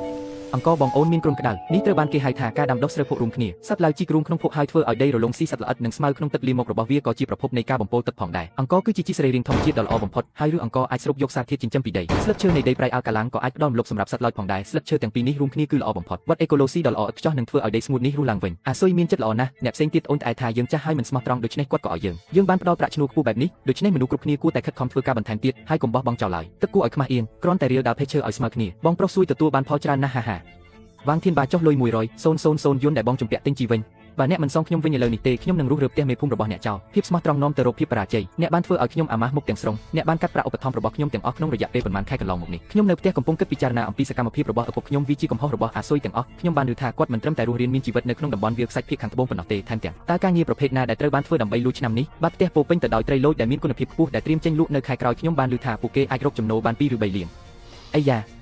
េះអង្គបងអូនមានគ្រុនក្តៅនេះត្រូវបានគេហៅថាការដាំដុះស្រូវភក់រួមគ្នាសត្វឡើយជីករួមក្នុងភក់ហើយធ្វើឲ្យដីរលុងស៊ីសត្វល្អិតនិងស្មៅក្នុងទឹកលាមករបស់វាក៏ជាប្រភពនៃការបំពុលទឹកផងដែរអង្គគឺជាជីសរីរាង្គធម្មជាតិដ៏ល្អបំផុតហើយឬអង្គអាចស្រូបយកសារធាតុចិញ្ចឹមពីដីស្លឹកឈើនៃដីប្រៃអាល់កាឡាំងក៏អាចផ្ដល់ម្លប់សម្រាប់សត្វឡើយផងដែរស្លឹកឈើទាំងពីរនេះរួមគ្នាគឺល្អបំផុតវត្តអេកូឡូស៊ីដ៏ល្អឥតខ្ចោះនឹងធ្វើឲ្យដីស្ងួតនេះរស់ឡើងវិញអាស៊ុយមានចិត្តល្អណាស់អ្នកផ្សេងទៀតអូនតែថាយើងចាស់ហើយមិនស្មោះត្រង់ដូច្នេះគាត់ក៏ឲ្យយើងបានផ្ដល់ប្រាក់ឈ្នួលខ្ពស់បែបនេះដូច្នេះមនុស្សគ្រប់គ្នាគួរតែខិតខំធ្វើការបន្ថែមទៀតហើយកុំបោះបង់ចោលឡើយទឹកគួរឲ្យខ្មាស់អៀនគ្រាន់តែរៀលដើរភេសឈើឲ្យស្មើគ្នាបងប្រុសសួយទទួលបានផលច្រើនណាស់ហាហាវ៉ាងធានបាចុះលុយ100,000 យន់ដែលបងជំពាក់ទិញជីវិញបើអ្នកមិនសងខ្ញុំវិញឥឡូវនេះទេខ្ញុំនឹងរុះរើផ្ទះមេភូមិរបស់អ្នកចោលភាពស្មោះត្រង់នាំទៅរកភាពបរាជ័យអ្នកបានធ្វើឲ្យខ្ញុំអាម៉ាស់មុខទាំងស្រុងអ្នកបានកាត់ប្រាក់ឧបត្ថម្ភរបស់ខ្ញុំទាំងអស់ក្នុងរយៈពេលប៉ុន្មានខែកន្លងមកនេះខ្ញុំនៅផ្ទះកំពុងគិតពិចារណាអំពីសកម្មភាពរបស់ឪពុកខ្ញុំវាជាកំហុសរបស់អាស៊ុយទាំងអស់ខ្ញុំបានឮថាគាត់មិនត្រឹមតែរស់រានមានជីវិតនៅក្នុងតំបន់វាលខ្សាច់ភាគខាងត្បូងប៉ុណ្ណោះទេថែមទាំងតើការងារប្រភេទណាដែលត្រូវបានធ្វើដើម្បីលួចឆ្នាំនេះបាត់ផ្ទះពោពេញទៅដោយត្រីលូចដែលមានគុណភាពខ្ពស់ដែលត្រៀមចេញលក់នៅខែក្រោយខ្ញុំបានឮថាពួកគេអាចរកចំណូលបាន2ឬ3លានអាយ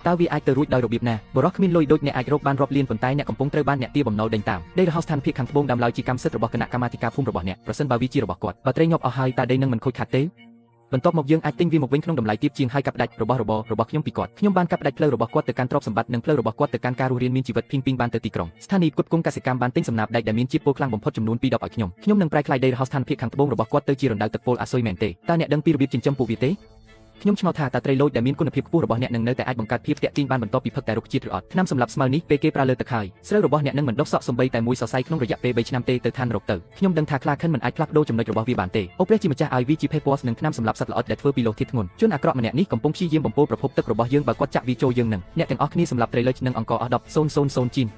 ៉ាតើវាអាចទៅរួចដោយរបៀបណាបរិះគ្មានលុយដូចអ្នកអាចរកបានរាប់លានប៉ុន្តែអ្នកកំពុងត្រូវបានអ្នកទាបំណុលដេញតាមដីរហោស្ថានភាពខាងត្បូងដើមឡើយជាកម្មសិទ្ធិរបស់គណៈកម្មាធិការភូមិរបស់អ្នកប្រសិនបើវាជារបស់គាត់បើត្រីងាប់អស់ហើយតើដីនឹងមិនខូចខាតទេបន្ទាប់មកយើងអាចទិញវាមកវិញក្នុងតម្លៃទាបជាងហើយកាប់ផ្ដាច់របស់របររបស់ខ្ញុំពីគាត់ខ្ញុំបានកាប់ផ្ដាច់ផ្លូវរបស់គាត់ទៅកាន់ទ្រព្យសម្បត្តិនិងផ្លូវរបស់គាត់ទៅកាន់ការរស់រានមានជីវិតពីងបានទៅទីក្រុងស្ថានីយផ្គត់ផ្គង់កសិកម្មបានទិញសំណាបដែកដែលមានជាតិពុលខ្លាំងបំផុតចំនួន2ដបឲ្យខ្ញុំនឹងប្រែក្លាយដីរហោស្ថានភាពខាងត្បូងរបស់គាត់ទៅជារណ្ដៅទឹកពុលអាស៊ុយមែនទេតើអ្នកដឹងពីរបៀបចិញ្ចឹមពួកវាទេខ្ញុំឆ្ងល់ថាតើត្រីលូចដែលមានគុណភាពខ្ពស់របស់អ្នកនឹងនៅតែអាចបង្កើតភាពតាក់ទាញបានបន្ទាប់ពីផឹកតែរុក្ខជាតិឬអត់ថ្នាំសម្លាប់ស្មៅនេះពេលគេប្រើលើទឹកហើយស្រូវរបស់អ្នកនឹងមិនដុះសក់សំបីតែមួយសរសៃក្នុងរយៈពេល3ឆ្នាំទេទៅឋាននរកទៅខ្ញុំដឹងថាខ្លាខិនមិនអាចផ្លាស់ប្ដូរចំណុចរបស់វាបានទេអូព្រះជាម្ចាស់ឲ្យវាជា PFAS និងថ្នាំសម្លាប់សត្វល្អិតដែលធ្វើពីលោហធាតុធ្ងន់ជនអាក្រក់ម្នាក់នេះកំពុងព្យាយាមបំពុលប្រភពទឹករបស់យើងបើគាត់ចាក់វាចូលយើងនឹងអ្នកទាំងអស់គ្នាសម្លាប់ត្រីលូចនិងអង្គអស់10,000 ជីន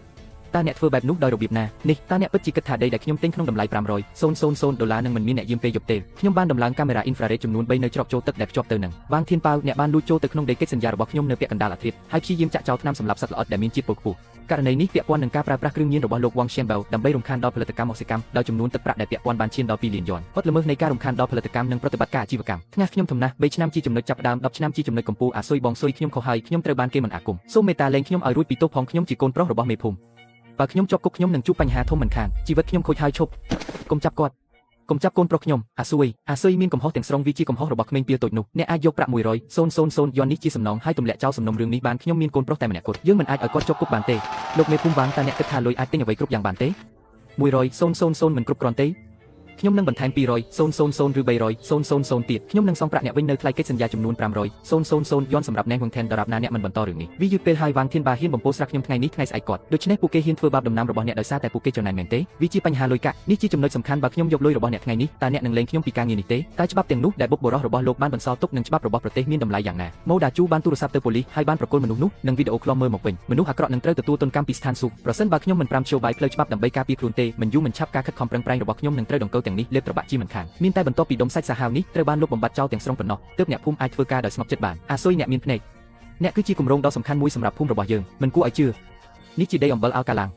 តើអ្នកធ្វើបែបនោះដោយរបៀបណានេះតើអ្នកពិតជាគិតថាដីដែលខ្ញុំទិញក្នុងតម្លៃ$500,000នឹងមិនមានអ្នកយាមពេលយប់ទេខ្ញុំបានដំឡើងកាមេរ៉ាអ៊ីនហ្វ្រារ៉េតចំនួន3នៅច្រកចូលទឹកដែលភ្ជាប់ទៅនឹងវ៉ាងធានប៉ាវអ្នកបានលួចចូលទៅក្នុងដីកិច្ចសន្យារបស់ខ្ញុំនៅពាក់កណ្ដាលអាធ្រាត្រហើយព្យាយាមចាក់ចោលថ្នាំសម្លាប់សត្វល្អិតដែលមានជាតិពុលខ្ពស់ករណីនេះពាក់ព័ន្ធនឹងការប្រើប្រាស់គ្រឿងញៀនរបស់លោកវ៉ាងឈៀនបែវដើម្បីរំខានដល់ផលិតកម្មកសិកម្មដោយចំនួនទឹកប្រាក់ដែលពាក់ព័ន្ធបានឈានដល់2លានយន់គាត់ល្មើសនៃការរំខានដល់ផលិតកម្មនិងប្រតិបត្តិការអាជីវកម្មថ្ងាសខ្ញុំធំណាស់3ឆ្នាំជាចំណុចចាប់ផ្ដើម10ឆ្នាំជាចំណុចកំពូលអាស៊ុយបងស៊ុយខ្ញុំខុសហើយខ្ញុំត្រូវបានគេមិនអាគមសូមមេត្តាលែងខ្ញុំឲ្យរួចពីទោសផងខ្ញុំជាកូនប្រុសរបស់មេភូមិបើខ្ញុំជាប់គុកខ្ញុំនឹងជួបបញ្ហាធំមិនខានជីវិតខ្ញុំខូចហើយឈប់កុំចាប់គាត់កុំចាប់កូនប្រុសខ្ញុំអាស៊ុយមានកំហុសទាំងស្រុងវាជាកំហុសរបស់ក្មេងពាលតូចនោះអ្នកអាចយកប្រាក់100,000 យន់នេះជាសំណងហើយទម្លាក់ចោលសំណុំរឿងនេះបានខ្ញុំមានកូនប្រុសតែម្នាក់គត់យើងមិនអាចឲ្យគាត់ជាប់គុកបានទេលោកមេភូមិវ៉ាងតើអ្នកគិតថាលុយអាចទិញអ្វីគ្រប់យ៉ាងបានទេ100,000មិនគ្រប់គ្រាន់ទេ ខ្ញុំនឹងបន្ថែម200 000 ឬ300 000 ទៀតខ្ញុំនឹងសងប្រាក់អ្នកវិញនៅថ្លៃកិច្ចសន្យាចំនួន500 000 យន់សម្រាប់អ្នកវងថែនដរាបណាអ្នកមិនបន្តរឿងនេះវាយឺតពេលហើយវ៉ាងធានបាហ៊ានបំពោស្រាក់ខ្ញុំថ្ងៃនេះថ្ងៃស្អែកគាត់ដូច្នេះពួកគេហ៊ានធ្វើបាបដំណាំរបស់អ្នកដោយសារតែពួកគេចំណែនមែនទេវាជាបញ្ហាលុយកាក់នេះជាចំណុចសំខាន់បើខ្ញុំយកលុយរបស់អ្នកថ្ងៃនេះតើអ្នកនឹងលែងខ្ញុំពីការងារនេះទេតែច្បាប់ទាំងនោះដែលបុកបរោះរបស់លោកបានបន្សល់ទុកនឹងច្បាប់របស់ប្រទេសមានតម្លៃយ៉ាងណាម៉ូដាជូបានទូរស័ព្ទទៅប៉ូលីសហើយបានប្រគល់មនុស្សនោះនិងវីដេអូឃ្លំមើលមកវិញមនុស្សអាក្រក់នឹងត្រូវទទួលទណ្ឌកម្មពីស្ថានសួគ៌ប្រសិនបើខ្ញុំមិនប្រាំជោបាយផ្លូវច្បាប់ដើម្បីការពារខ្លួនទេមិនយូរមិនឆាប់ការខិតខំប្រឹងប្រែងរបស់ខ្ញុំនឹងត្រូវដង្កូវទាំងនេះលេបត្របាក់ជាមិនខានមានតែបន្ទាប់ពីដុំសាច់សាហាវនេះត្រូវបានលុបបំបាត់ចោលទាំងស្រុងប៉ុណ្ណោះទើបអ្នកភូមិអាចធ្វើការដោយស្ងប់ចិត្តបានអាស៊ុយអ្នកមានភ្នែកអ្នកគឺជាគម្រោងដ៏សំខាន់មួយសម្រាប់ភូមិរបស់យើងមិនគួរឲ្យជឿនេះជាដីអំបិលអាល់កាឡាំង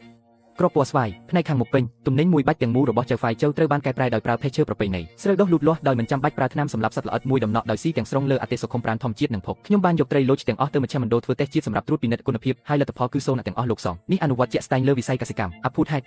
ក្របពណ៌ស្វាយផ្នែកខាងមុខពេញទំនិញមួយបាច់ទាំងមូលរបស់ចៅហ្វាយជើត្រូវបានកែប្រែដោយប្រើភេសជ្ជៈប្រពៃណីស្រូវដុះលូតលាស់ដោយមិនចាំបាច់ប្រើថ្នាំសម្លាប់សត្វល្អិតមួយដំណក់ដោយស៊ីទាំងស្រុងលើអតិសុខុមប្រាណធម្មជាតិនិងភពខ្ញុំបានយកត្រីលូចទាំងអស់ទៅមជ្ឈមណ្ឌលធ្វើតេស្តជាតិសម្រាប់ត្រួតពិនិត្យគុណភាពហើយលទ្ធផលគឺ0ទាំងអស់លោកសងនេះអនុវត្តជាក់ស្ដែងលើវិស័យកសិកម្មអភូតហេត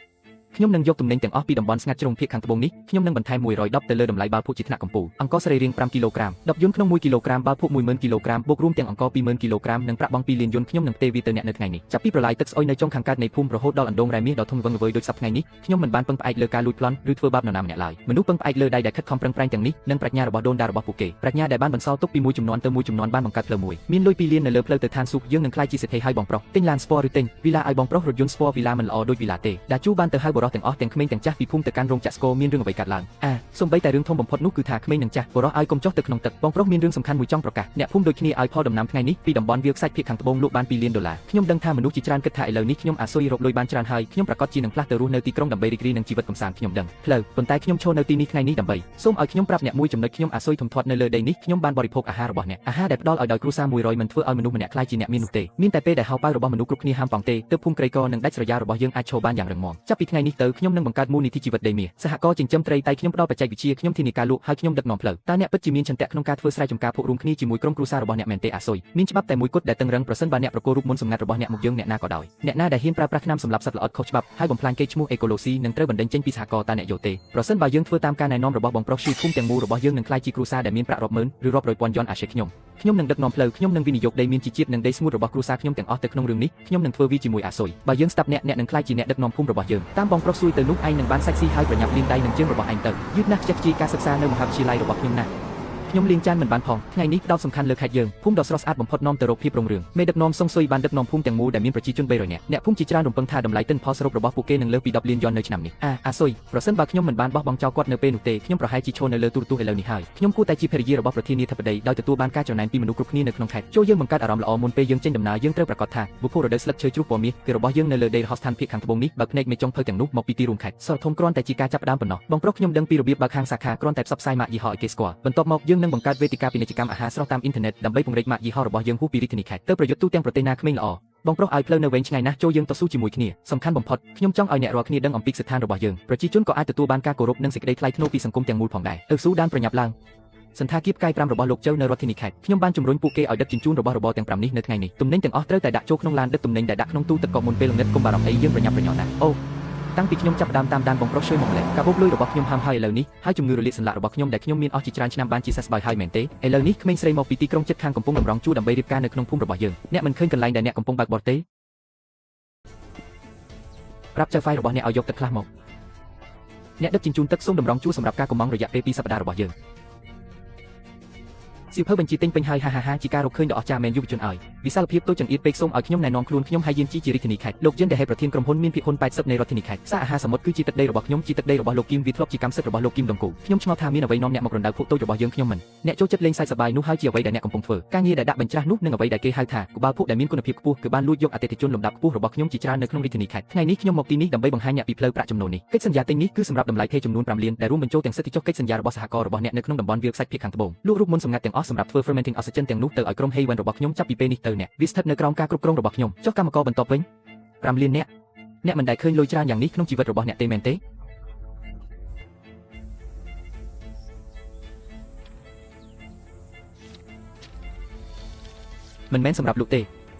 ុខ្ញុំនឹងយកទំនិញទាំងអស់ពីតំបន់ស្ងាត់ជ្រុងភាគខាងត្បូងនេះខ្ញុំនឹងបន្ថែម110ទៅលើតម្លៃបាល់ភក់ជាថ្នាក់កម្ពុជាអង្គសរីរាង្គ5គីឡូក្រាម10យន្តក្នុង1គីឡូក្រាមបាល់ភក់10000គីឡូក្រាមបូករួមទាំងអង្គ20000គីឡូក្រាមនិងប្រាក់បង់2លានយន្តខ្ញុំនឹងផ្ទេរវាទៅអ្នកនៅថ្ងៃនេះចាប់ពីប្រឡាយទឹកស្អុយនៅចុងខាងកើតនៃភូមិរហូតដល់អណ្ដូងរ៉ែមាសដ៏ធំវឹងល្វើយដូចសប្តាហ៍ថ្ងៃនេះខ្ញុំមិនបានពឹងផ្អែកលើការលួចប្លន់ឬធ្វើបាបនរណាម្នាក់ឡើយមនុស្សពឹងផ្អែកលើដៃដែលខិតខំប្រឹងប្រែងទាំងនេះនិងប្រាជ្ញារបស់ដូនតារបស់ពួកគេប្រាជ្ញាដែលបានបន្សល់ទុកពីមួយជំនាន់ទៅមួយជំនាន់បានបង្កើតផ្លូវមួយមានលុយ2លាននៅលើផ្លូវទៅឋានសួគ៌យើងនឹងក្លាយជាសេដ្ឋីហើយបងប្រុសទិញឡានស្ពណ៌ឬទិញវីឡាឲ្យបងប្រុសរថយន្តស្ពណ៌វីឡាមិនល្អដូចវីឡាទេដាជូបានទៅហៅបរិសទាំងអស់ទាំងក្មេងទាំងចាស់ពីភូមិទៅកាន់រោងចក្រស្គរមានរឿងអ្វីកើតឡើងសូម្បីតែរឿងធំបំផុតនោះគឺថាក្មេងនិងចាស់បរិសឲ្យកុំចុះទៅក្នុងទឹកបងប្រុសមានរឿងសំខាន់មួយចង់ប្រកាសអ្នកភូមិដូចគ្នាឲ្យផលដំណាំថ្ងៃនេះពីតំបន់វាលខ្សាច់ភាគខាងត្បូងលក់បាន2លានដុល្លារខ្ញុំដឹងថាមនុស្សជាច្រើនគិតថាឥឡូវនេះខ្ញុំអាស៊ុយរកលុយបានច្រើនហើយខ្ញុំប្រកាសជានឹងផ្លាស់ទៅរស់នៅទីក្រុងដើម្បីរីករាយនឹងជីវិតកំសាន្តខ្ញុំដឹងផ្លូវប៉ុន្តែខ្ញុំឈរនៅទីនេះថ្ងៃនេះដើម្បីសូមឲ្យខ្ញុំប្រាប់អ្នកមួយចំណុចខ្ញុំអាស៊ុយធំធាត់នៅលើដីនេះខ្ញុំបានបរិភោគអាហាររបស់អ្នកអាហារដែលផ្ដល់ឲ្យដោយគ្រួសារ100មិនធ្វើឲ្យមនុស្សម្នាក់ខ្លាយជាអ្នកមាននោះទេមានតែពេលដែលហោប៉ៅរបស់មនុស្សគ្រប់គ្នាហាមប៉ង់ទេទើបភូមិក្រីក្រនិងដាច់ស្រយាលរបស់យើងអាចឈរបានយ៉ាងរឹងមាំចាប់ពីថ្ងៃនេះទៅខ្ញុំនឹងបង្កើតមូលនិធិជីវិតដីមាសសហគមន៍ចិញ្ចឹមត្រីតែខ្ញុំផ្ដល់បច្ចេកវិទ្យាខ្ញុំធានាការលក់ហើយខ្ញុំដឹកនាំផ្លូវតើអ្នកពិតជាមានឆន្ទៈក្នុងការធ្វើស្រែចម្ការភក់រួមគ្នាជាមួយក្រុមគ្រួសាររបស់អ្នកមែនទេអាស៊ុយមានច្បាប់តែមួយគត់ដែលតឹងរឹងប្រសិនបើអ្នកប្រកល់រូបមន្តសម្ងាត់របស់អ្នកមកយើងអ្នកណាក៏ដោយអ្នកណាដែលហ៊ានប្រើប្រាស់ថ្នាំសម្លាប់សត្វល្អិតខុសច្បាប់ហើយបំផ្លាញកេរ្តិ៍ឈ្មោះអេកូឡូស៊ីនឹងត្រូវបណ្តេញចេញពីសហគមន៍តើអ្នកយល់ទេប្រសិនបើយើងធ្វើតាមការណែនាំរបស់បងប្រុសឈីភូមិទាំងមូលរបស់យើងនឹងក្លាយជាគ្រួសារដែលមានប្រាក់រាប់ម៉ឺនឬរាប់រយពាន់យន់អាសេខ្ញុំនឹងដឹកនាំផ្លូវខ្ញុំនឹងវិនិយោគដីមានជីជាតិនិងដីស្ងួតរបស់គ្រួសារខ្ញុំទាំងអស់ទៅក្នុងរឿងនេះខ្ញុំនឹងធ្វើវាជាមួយអាស៊ុយបើយើងស្ដាប់អ្នកនឹងក្លាយជាអ្នកដឹកនាំភូមិរបស់យើងតាមបងប្រុសស៊ួយទៅនោះឯងនឹងបានសាច់ស៊ីហើយប្រញាប់លាងដៃនឹងជើងរបស់ឯងទៅយឺតណាស់ខ្ជិះខ្ជាយការសិក្សានៅមហាវិទ្យាល័យរបស់ខ្ញុំណាស់ខ្ញុំលេងចានមិនបានផងថ្ងៃនេះដោតសំខាន់លើខេត្តយើងភូមិដ៏ស្រស់ស្អាតបំផុតនាំទៅរកភាពរុងរឿងមេដឹកនាំសុងស៊ុយបានដឹកនាំភូមិទាំងមូលដែលមានប្រជាជន300នាក់អ្នកភូមិជាច្រើនរំពឹងថាតម្លៃទិន្នផលសរុបរបស់ពួកគេនឹងលើសពី10លានយន់នៅឆ្នាំនេះអាស៊ុយប្រសិនបើខ្ញុំមិនបានបោះបង់ចោលគាត់នៅពេលនោះទេខ្ញុំប្រហែលជាឈរនៅលើទូរទស្សន៍ឥឡូវនេះហើយខ្ញុំគួរតែជាភរិយារបស់ប្រធានាធិបតីដោយទទួលបានការចំណែនពីមនុស្សគ្រប់គ្នានៅក្នុងខេត្តចូលយើងបង្កើតអារម្មណ៍ល្អមុនពេលយើងចេញដំណើរយើងត្រូវប្រាកដថាបុគ្គលរដូវស្លឹកឈើជ្រុះពណ៌មាសគឺរបស់យើងនៅលើដីរហស្ថានភាគខាងត្បូងនេះបើភ្នែកមេចុងភៅទាំងនោះមកពីទីរួមខេត្តសរធំគ្រាន់តែជាការចាប់ផ្ដើមប៉ុណ្ណោះបងប្រុសខ្ញុំដឹងពីរបៀបបើកហាងសាខាគ្រាន់តែផ្សព្វផ្សាយម៉ាកយីហោឲ្យគេស្គាល់បន្ទាប់មកយើងនឹងបង្កើតវេទិកាពាណិជ្ជកម្មអាហារស្រស់តាមអ៊ីនធឺណិតដើម្បីពង្រីកម៉ាកយីហោរបស់យើងហួសពីរាជធានីខេត្តទៅប្រយុទ្ធទូទាំងប្រទេសណាក្មេងល្អបងប្រុសឲ្យផ្លូវនៅវែងឆ្ងាយណាស់ចូលយើងតស៊ូជាមួយគ្នាសំខាន់បំផុតខ្ញុំចង់ឲ្យអ្នករាល់គ្នាដឹងអំពីស្ថានរបស់យើងប្រជាជនក៏អាចទទួលបានការគោរពនិងសេចក្តីថ្លៃថ្នូរពីសង្គមទាំងមូលផងដែរស៊ូដានប្រញាប់ឡើងសន្តាគារផ្កាយ5របស់លោកជើនៅរដ្ឋធានីខេត្តខ្ញុំបានជំរុញពួកគេឲ្យដឹកជញ្ជូនរបស់របរទាំង5នេះនៅថ្ងៃនេះទំនិញទាំងអស់ត្រូវតែដាក់ចូលក្នុងឡានដឹកទំនិញដែលដាក់ក្នុងទូទឹកកកមុនពេលល្ងាចកុំបារម្ភអីយើងប្រញាប់ប្រញាល់ណាស់អូតាំងពីខ្ញុំចាប់ផ្ដើមតាមដានបងប្រុសជួយមកម្លេះការបូកលុយរបស់ខ្ញុំហាមហើយឥឡូវនេះហើយជំងឺរលាកសន្លាក់របស់ខ្ញុំដែលខ្ញុំមានអស់ជាច្រើនឆ្នាំបានជាសះស្បើយហើយមែនទេឥឡូវនេះក្មេងស្រីមកពីទីក្រុងជិតខាងកំពុងតម្រង់ជួរដើម្បីរៀបការនៅក្នុងភូមិរបស់យើងអ្នកមិនឃើញកន្លែងដែលអ្នកកំពុងបើកបរទេប្រាប់ចៅហ្វាយរបស់អ្នកឲ្យយកទឹកខ្លះមកអ្នកដឹកជញ្ជូនទឹកសូមតម្រង់ជួរសម្រាប់ការកំងរយៈពេល2សប្តាហ៍របស់យើងសៀវភៅបញ្ជីទិញពេញហើយហាជាការរកឃើញដ៏អស្ចារ្យមែនយុវជនឲ្យវិសាលភាពតូចចង្អៀតពេកសូមឲ្យខ្ញុំណែនាំខ្លួនខ្ញុំហើយយានជីជារាជធានីខេត្តលោកយិនដែលហេតុប្រធានក្រុមហ៊ុនមានភាគហ៊ុន80នៃរដ្ឋធានីខេត្តសាអាហារសមុទ្រគឺជាទឹកដីរបស់ខ្ញុំជាទឹកដីរបស់លោកគីមវាធ្លាប់ជាកម្មសិទ្ធិរបស់លោកគីមដងគូខ្ញុំឆ្ងល់ថាមានអ្វីនាំអ្នកមករំដៅភក់តូចរបស់យើងខ្ញុំមិនអ្នកចូលចិត្តលេងសើចសប្បាយនោះហើយជាអ្វីដែលអ្នកកំពុងធ្វើការងារដែលដាក់បញ្ច្រាស់នោះនឹងអ្វីដែលគេហៅថាក្បាលភក់ដែលមានគុណភាពខ្ពស់គឺបានលួចយកអតិថិជនលំដាប់ខ្ពស់របស់ខ្ញុំជាច្រើននៅក្នុងរាជធានីខេត្តថ្ងៃនេះខ្ញុំមកទីនេះដើម្បីបង្ហាញអ្នកពីផ្លូវប្រាក់ចំណូលនេះកិច្ចសន្យាទិញនេះគឺសម្រាប់តម្លៃថេរចំនួន5លានដែលរួមបញ្ចូលទាំងសិទ្ធិចុះកិច្ចសន្យារបស់សហគមន៍របស់អ្នកនៅក្នុងតំបន់វាលខ្សាច់ភាគខាងត្បូងលក់រូបមន្តសម្ងាត់ទាំងអស់សម្រាប់ធ្វើ fermenting oxygen ទាំងនោះទៅឲ្យក្រុម Haywen របស់ខ្ញុំចាប់ពីពេលនេះទៅអ្នកវាស្ថិតនៅក្រោមការគ្រប់គ្រងរបស់ខ្ញុំចុះកម្មករបន្ទាប់វិញ5លានអ្នកមិនដែលឃើញលុយច្រើនយ៉ាងនេះក្នុងជីវិតរបស់អ្នកទេមែនទេមិនមែនសម្រាប់លោកទេ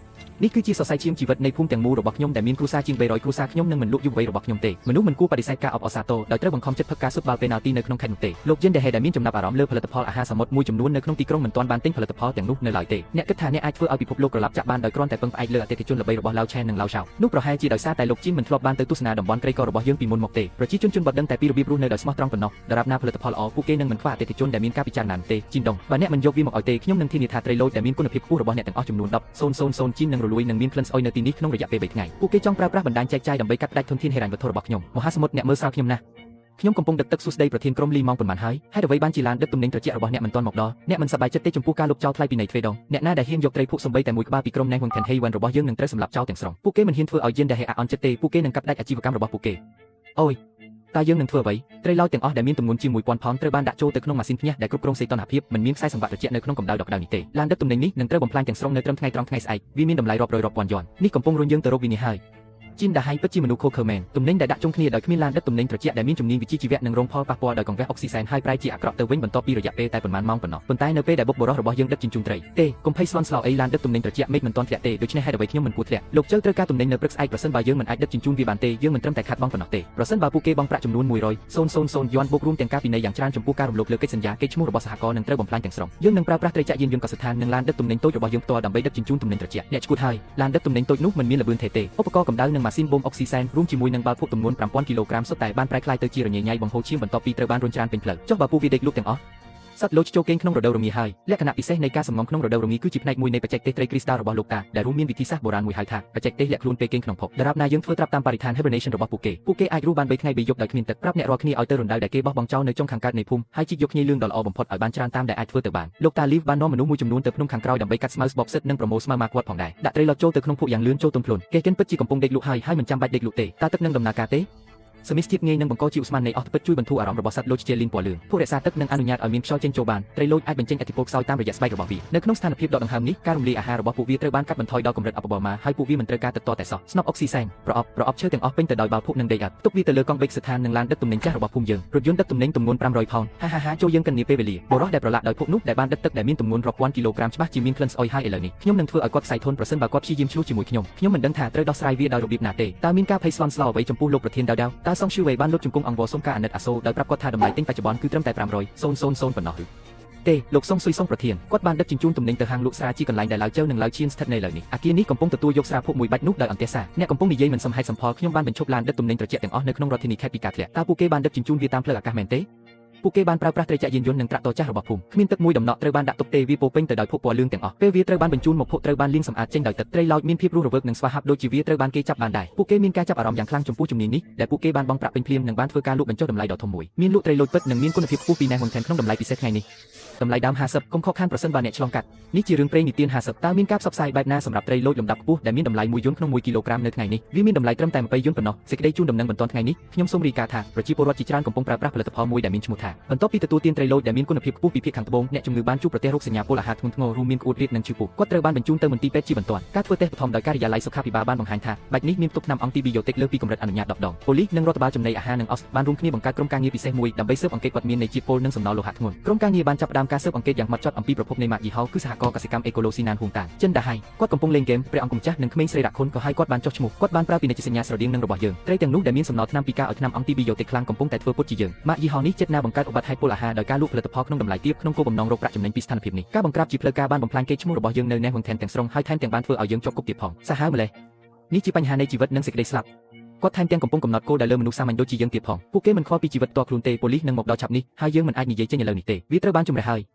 នេះគឺជាសរសៃឈាមជីវិតនៃភូមិទាំងមូលរបស់ខ្ញុំដែលមានគ្រួសារជាង300គ្រួសារខ្ញុំនឹងមិនលក់យុវវ័យរបស់ខ្ញុំទេមនុស្សមិនគួរបដិសេធការអបអរសាទរដោយត្រូវបង្ខំចិត្តផឹកការស៊ុតបាល់ពេណាល់ទីនៅក្នុងខេត្តនោះទេលោកយិនដែលហេដែលមានចំណាប់អារម្មណ៍លើផលិតផលអាហារសមុទ្រមួយចំនួននៅក្នុងទីក្រុងមិនទាន់បានទិញផលិតផលទាំងនោះនៅឡើយទេអ្នកគិតថាអ្នកអាចធ្វើឲ្យពិភពលោកក្រឡាប់ចាក់បានដោយគ្រាន់តែពឹងផ្អែកលើអតិថិជនល្បីរបស់ឡាវឆែននិងឡាវឆៅនោះប្រហែលជាដោយសារតែលោកជីនមិនធ្លាប់បានទៅទស្សនាតំបន់ក្រីក្ររបស់យើងពីមុនមកទេប្រជាជនបត់ដឹងតែពីរបៀបរស់នៅដោយស្មោះត្រង់ប៉ុណ្ណោះដរាបណាផលិតផលល្អពួកគេនឹងមិនខ្វះអតិថិជនដែលមានការពិចារណាទេជីនដងបើអ្នកមិនយកវាមកឲ្យទេខ្ញុំនឹងធានាថាត្រីលូចដែលមានគុណភាពខ្ពស់របស់អ្នកទាំងអស់ចំនួន10,000 ជីននឹងរលួយនិងមានក្លិនស្អុយនៅទីនេះក្នុងរយៈពេល3ថ្ងៃពួកគេចង់ប្រើប្រាស់បណ្ដាញចែកចាយដើម្បីកាត់ផ្តាច់ធនធានហិរញ្ញវត្ថុរបស់ខ្ញុំមហាសមុទ្រអ្នកមើលស្រាវខ្ញុំណាស់ខ្ញុំកំពុងដឹកទឹកសួស្ដីប្រធានក្រុមលីម៉ង់ប៉ុន្មានហើយហេតុអ្វីបានជាឡានដឹកទំនិញត្រជាក់របស់អ្នកមិនទាន់មកដល់អ្នកមិនសប្បាយចិត្តទេចំពោះការលុបចោលថ្លៃពីនៃទ្វេដងអ្នកណាដែលហ៊ានយកត្រីភក់សំបីតែមួយក្បាលពីក្រុមណែងវងខានហេវ៉ាន់របស់យើងនឹងត្រូវសម្លាប់ចោលទាំងស្រុងពួកគេមិនហ៊ានធ្វើឲ្យយិនដែលហេអាអន់ចិត្តទេពួកគេនឹងកាត់ផ្តាច់អាជីវកម្មរបស់ពួកគេអូយតើយើងនឹងធ្វើអ្វីត្រីឡោចទាំងអស់ដែលមានទម្ងន់ជាង 1000 ផោនត្រូវបានដាក់ចូលទៅក្នុងម៉ាស៊ីនភ្ញាស់ដែលគ្រប់គ្រងសីតុណ្ហភាពមិនមានខ្សែសង្វាក់ត្រជាក់នៅក្នុងកម្ដៅដក់ក្ដៅនេះទេឡានដឹកទំនិញនេះនឹងត្រូវបំផ្លាញទាំងស្រុងនៅត្រឹមថ្ងៃត្រង់ថ្ងៃស្អែកវាមានតម្លៃរាប់រយរាប់ពាន់យន់នេះកំពុងរុញយើងទៅរកវិនិច្ឆ័យជីនដាហៃពិតជាមនុស្សខូខើមែនទំនិញដែលដាក់ជុំគ្នាដោយគ្មានឡានដឹកទំនិញត្រជាក់ដែលមានជំនាញវិជ្ជាជីវៈនិងរងផលប៉ះពាល់ដោយកង្វះអុកស៊ីសែនហើយប្រែជាអាក្រក់ទៅវិញបន្ទាប់ពីរយៈពេលតែប៉ុន្មានម៉ោងប៉ុណ្ណោះប៉ុន្តែនៅពេលដែលបុកបរោះរបស់យើងដឹកជញ្ជូនត្រីទេកុំភ័យស្លន់ស្លោអីឡានដឹកទំនិញត្រជាក់មេឃមិនទាន់ធ្លាក់ទេដូច្នេះហេតុអ្វីខ្ញុំមិនគួរធ្លាក់លោកជើត្រូវការទំនិញនៅព្រឹកស្អែកប្រសិនបើយើងមិនអាចដឹកជញ្ជូនវាបានទេយើងមិនត្រឹមតែខាត់បង់ប៉ុណ្ណោះទេប្រសិនបើពួកគេបង់ប្រាក់ចំនួន100,000 យន់បូករួមទាំងការពិន័យយ៉ាងច្រើនចំពោះការរំលោភលើកិច្ចសន្យាកេរ្តិ៍ឈ្មោះរបស់សហគមន៍នឹងត្រូវបំផ្លាញទាំងស្រុងយើងនឹងប្រើប្រាស់ត្រីចាក់យានយន្តកសិដ្ឋាននិងឡានដឹកទំនិញតូចរបស់យើងផ្ទាល់ដើម្បីដឹកជញ្ជូនទំនិញត្រជាក់អ្នកឈួតហើយឡានដឹកទំនិញតូចនោះមិនមានល្បឿនថេរទេឧបករណ៍កម្ដៅនិងម៉ាស៊ីនបូមអុកស៊ីសែនរួមជាមួយនឹងបាល់ភក់ទម្ងន់ 5,000 គីឡូក្រាមសុទ្ធតែបានប្រែក្លាយទៅជារញ៉េញ៉ៃបង្ហូរឈាមបន្ទាប់ពីត្រូវបានរុញច្រានពេញផ្លូវចុះបើពួកវាដេកលក់ទាំងអស់សត្វលោចចូលគេងក្នុងរដូវរងាហើយលក្ខណៈពិសេសនៃការសំងំក្នុងរដូវរងាគឺជាផ្នែកមួយនៃបច្ចេកទេសត្រីគ្រីស្តាល់របស់លោកតាដែលរួមមានវិធីសាស្ត្របុរាណមួយហៅថាបច្ចេកទេសលាក់ខ្លួនពេលគេងក្នុងភពដរាបណាយើងធ្វើត្រាប់តាមបរិស្ថាន hibernation របស់ពួកគេអាចរស់បាន3ថ្ងៃ3យប់ដោយគ្មានទឹកប្រាប់អ្នករាល់គ្នាឲ្យទៅរណ្ដៅដែលគេបោះបង់ចោលនៅចុងខាងកើតនៃភូមិហើយជីកយកគ្នាលឿងដ៏ល្អបំផុតឲ្យបានច្រើនតាមដែលអាចធ្វើទៅបានលោកតា Leaf បាននាំមនុស្សមួយចំនួនទៅភ្នំខាងក្រោយដើម្បីកាត់ស្មៅស្បបសិតនិងប្រមូលស្មៅម៉ាគាត់ផងដែរដាក់ត្រីឡោចចូលទៅក្នុងភក់យ៉ាងលឿនចូលទន់ភ្លន់គេកិនពិតជាកំពុងដេកលក់ហើយមិនចាំបាច់ដេកលក់ទេតើទឹកនឹងដំណើរការទេសមីស្ទាបងាយនឹងបង្កជាឧស្ម័ននៃអស់ទឹកជួយបន្ធូរអារម្មណ៍របស់សត្វលោចជាលីងពណ៌លឿងពួករក្សាទឹកនិងអនុញ្ញាតឲ្យមានខ្យល់ចេញចូលបានត្រីលោចអាចបញ្ចេញឥទ្ធិពលខ្សោយតាមរយៈស្បែករបស់វានៅក្នុងស្ថានភាពដកដង្ហើមនេះការរំលាយអាហាររបស់ពួកវាត្រូវបានកាត់បន្ថយដល់កម្រិតអបបរមាហើយពួកវាមិនត្រូវការទឹកតតែសោះស្នប់អុកស៊ីសែនប្រអប់ឈើទាំងអស់ពេញទៅដោយបាល់ភក់និងដីឥដ្ឋទុកវាទៅលើកង់បេកស្ថាននិងឡានដឹកទំនិញចាស់របស់ភូមិយើងរថយន្តដឹកទំនិញទម្ងន់500ផោនហាចូលយើងកិននាពេលវេលាបរោះដែលប្រឡាក់ដោយភក់នោះដែលបានដឹកទឹកដែលមានទម្ងន់រាប់ពាន់គីឡូក្រាមច្បាស់ជាមានក្លិនស្អុយហើយឥឡូវនេះខ្ញុំនឹងធ្វើឲ្យគាត់ផ្សៃធនប្រសិនបើគាត់ព្យាយាមឆ្លោះជាមួយខ្ញុំមិនដឹងថាត្រូវដោះស្រាយវាដោយរបៀបណាទេតើមានការភ័យស្លន់ស្លោអ្វីចំពោះលោកប្រធានដាវតើសងឈឺវេបានលុបជង្គង់អង្គវសុំការអាណិតអាសូរដោយប្រាប់គាត់ថាតម្លៃទិញបច្ចុប្បន្នគឺត្រឹមតែ500,000ប៉ុណ្ណោះឬទេលោកសុងស៊ុយសុងប្រធានគាត់បានដឹកជញ្ជូនទំនិញទៅហាងលក់ស្រាជាកន្លែងដែលឡាវជើនិងឡាវឈៀនស្ថិតនៅលើនេះអគារនេះកំពុងទទួលយកស្រាភក់មួយបាច់នោះដោយអន្តេសាអ្នកកំពុងនិយាយមិនសមហេតុសមផលខ្ញុំបានបញ្ឈប់ឡានដឹកទំនិញត្រជាក់ទាំងអស់នៅក្នុងរដ្ឋធានីខេត្តពីការធ្លាក់តើពួកគេបានដឹកជញ្ជូនវាតាមផ្លូវអាកាសមែនទេពួកគេបានប្រើប្រាស់ត្រីចាក់យានយន្តនិងត្រាក់តរចាស់របស់ភូមិគ្មានទឹកមួយដំណក់ត្រូវបានដាក់ទុកទេវាពោពេញទៅដោយភក់ពណ៌លឿងទាំងអស់ពេលវាត្រូវបានបញ្ជូនមកភក់ត្រូវបានលាងសម្អាតចេញដោយទឹកត្រីឡោចមានភាពរស់រវើកនិងស្វាហាប់ដូចជាវាត្រូវបានគេចាប់បានដែរពួកគេមានការចាប់អារម្មណ៍យ៉ាងខ្លាំងចំពោះជំនាញនេះដែលពួកគេបានបង់ប្រាក់ពេញភ្លាមនិងបានធ្វើការលក់បញ្ចុះតម្លៃដ៏ធំមួយមានលក់ត្រីលូចពិតនិងមានគុណភាពខ្ពស់ពីណែហុងថែនក្នុងតម្លៃពិសេសថ្ងៃនេះតម្លៃដើម50កុំខកខានប្រសិនបើអ្នកឆ្លងកាត់នេះជារឿងព្រេងនិទាន50តើមានការផ្សព្វផ្សាយបែបណាសម្រាប់ត្រីលូចលំដាប់ខ្ពស់ដែលមានតម្លៃ1យន្តក្នុង1គីឡូក្រាមនៅថ្ងៃនេះវាមានតម្លៃត្រឹមតែ20យន្តប៉ុណ្ណោះសេចក្តីជូនដំណឹងបន្តថ្ងៃនេះខ្ញុំសូមរាយការណ៍ថាប្រជាពលរដ្ឋជាច្រើនកំពុងប្រើប្រាស់ផលិតផលមួយដែលមានឈ្មោះថាបន្ទាប់ពីទទួលទានត្រីលូចដែលមានគុណភាពខ្ពស់ពីភាគខាងត្បូងអ្នកជំងឺបានជួបប្រទះរោគសញ្ញាពលអាហារធ្ងន់ធ្ងររួមមានក្អួតរាតនិងឈឺពោះគាត់ត្រូវបានបញ្ជូនទៅមន្ទីរពេទ្យជាបន្ទាន់ការធ្វើតេស្តបឋមដោយការិយាល័យសុខាភិបាលបានបង្ហាញថាបាច់នេះមានទុកថ្នាំអង់ទីប៊ីយ៉ូទិកលើសពីកម្រិតអនុញ្ញាត10ដងប៉ូលីសនិងរដ្ឋបាលចំណីអាហារនិងអុសបានរួមគ្នាបង្កើតក្រុមការងារពិសេសមួយដើម្បីស៊ើបអង្កេតវត្តមាននៃជាតិពុលនិងសំណល់លោហៈធ្ងន់ក្រុមការងារបានចាប់ផ្ដើមការស៊ើបអង្កេតយ៉ាងហ្មត់ចត់អំពីប្រភពនៃម៉ាកយីហោគឺសហករណ៍កសិកម្មអេកូឡូស៊ីណានហួងតានចិនដាហៃគាត់កំពុងលេងហ្គេមព្រះអង្គម្ចាស់និងក្មេងស្រីរ៉ាខុនក៏ឲ្យគាត់បានចុះឈ្មោះគាត់បានប្រើពាណិជ្ជសញ្ញាស្រដៀងនឹងរបស់យើងត្រីទាំងនោះដែលមានសំណល់ថ្នាំពីការឲ្យថ្នាំអង់ទីប៊ីយ៉ូទិកខ្លាំងកំពុងតែធ្វើពុតជាយើងម៉ាកយីហោនេះចិត្តណាបង្កើតឧបទ្ទហេតុពលអាហារដោយការលក់ផលិតផលក្នុងតម្លៃទាបក្នុងគោលបំណងរកប្រាក់ចំណេញពីស្ថានភាពនេះការបង្ក្រាបជាផ្លូវការបានបំផ្លាញកេរ្តិ៍ឈ្មោះរបស់យើងនៅណែហួងថែនទាំងស្រុងហើយថែមទាំងបានធ្វើឲ្យយើងជាប់គុកទៀតផងសាហាវម្ល៉េះនេះជាបញ្ហានៃជីវិតនិងសេចក្តីស្លាប់គាត់ថែមទាំងកំពុងកំណត់គោលដែលលើមនុស្សសាមញ្ញដូចជាយើងទៀតផងពួកគេមិនខ្វល់ពីជីវិតផ្ទាល់ខ្លួនទេប៉ូលីសនឹងមកដល់ឆាប់នេះហើយយើងមិនអាចនិយាយចេញឥឡូវនេះទេវាត្រូវបានជំរះហើយ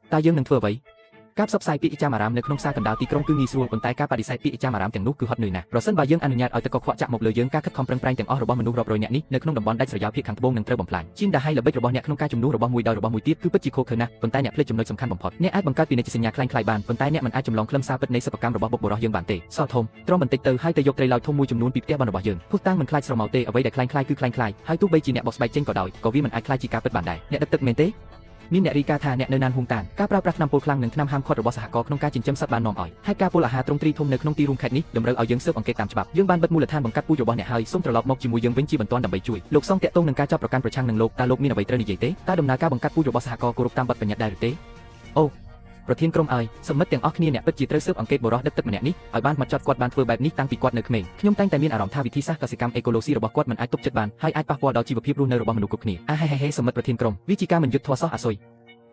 តើយើងនឹងធ្វើអ្វីការផ្សព្វផ្សាយពាក្យអ៊ីចាមអារ៉ាមនៅក្នុងផ្សារកណ្ដាលទីក្រុងគឺងាយស្រួលប៉ុន្តែការបដិសេធពាក្យអ៊ីចាមអារ៉ាមទាំងនោះគឺហត់នឿយណាស់ប្រសិនបើយើងអនុញ្ញាតឲ្យទឹកកខ្វក់ចាក់មកលើយើងការខិតខំប្រឹងប្រែងទាំងអស់របស់មនុស្សរាប់រយនាក់នេះនៅក្នុងតំបន់ដាច់ស្រយាលភាគខាងត្បូងនឹងត្រូវបំផ្លាញជីនដាហៃល្បិចរបស់អ្នកក្នុងការជំនួសរបស់មួយដោយរបស់មួយទៀតគឺពិតជាខុសខើណាស់ប៉ុន្តែអ្នកភ្លេចចំណុចសំខាន់បំផុតអ្នកអាចបង្កើតពាណិជ្ជសញ្ញាคล้ายៗបានប៉ុន្តែអ្នកមិនអាចចម្លងខ្លឹមសារពិតនៃសិប្បកម្មរបស់បុព្វបុរសយើងបានទេសធំត្រង់បន្តិចទៅហើយទៅយកត្រីឡោចធំមួយចំនួនពីផ្ទះបានរបស់យើងភុសតាំងមិនខ្លាចស្រមោលទេអ្វីដែលคล้ายៗគឺคล้ายៗហើយទោះបីជាអ្នកបោះស្បែកចេញក៏ដោយក៏វាមិនអាចខ្លាចជាការពិតបានដែរអ្នកដឹកទឹកមែនទេមានអ្នករាយការណ៍ថាអ្នកនៅណានហួងតានការប្រើប្រាស់ថ្នាំពុលខ្លាំងនិងថ្នាំហាមឃាត់របស់សហគមន៍ក្នុងការចិញ្ចឹមសត្វបាននាំឲ្យហេតុការណ៍ពុលអាហារទ្រង់ទ្រីធំនៅក្នុងទីរួមខេត្តនេះតម្រូវឲ្យយើងស៊ើបអង្កេតតាមច្បាប់យើងបានបិទមូលដ្ឋានបង្កាត់ពូជរបស់អ្នកហើយសូមត្រឡប់មកជាមួយយើងវិញជាបន្ទាន់ដើម្បីជួយលោកសងតាក់ទងនឹងការចាប់ប្រកាន់ប្រឆាំងនឹងលោកតើលោកមានអ្វីត្រូវនិយាយទេតើដំណើរការបង្កាត់ពូជរបស់សហគមន៍គោរពតាមបទបញ្ញត្តិដែរឬទេអូ ប្រធានក្រុមឲ្យសមិទ្ធទាំងអស់គ្នាអ្នកពិតជាត្រូវស៊ើបអង្កេតបរិសុទ្ធដឹកទឹកម្នាក់នេះឲ្យបានមកចត់គាត់បានធ្វើបែបនេះតាំងពីគាត់នៅក្មេងខ្ញុំតែងតែមានអារម្មណ៍ថាវិធីសាស្ត្រកសិកម្មអេកូឡូស៊ីរបស់គាត់មិនអាចទប់ចិត្តបានហើយអាចប៉ះពាល់ដល់ជីវភាពរស់នៅរបស់មនុស្សគ្រប់គ្នាហេសមិទ្ធប្រធានក្រុមវាជាការមិនយុត្តិធម៌សោះអាស៊ុយ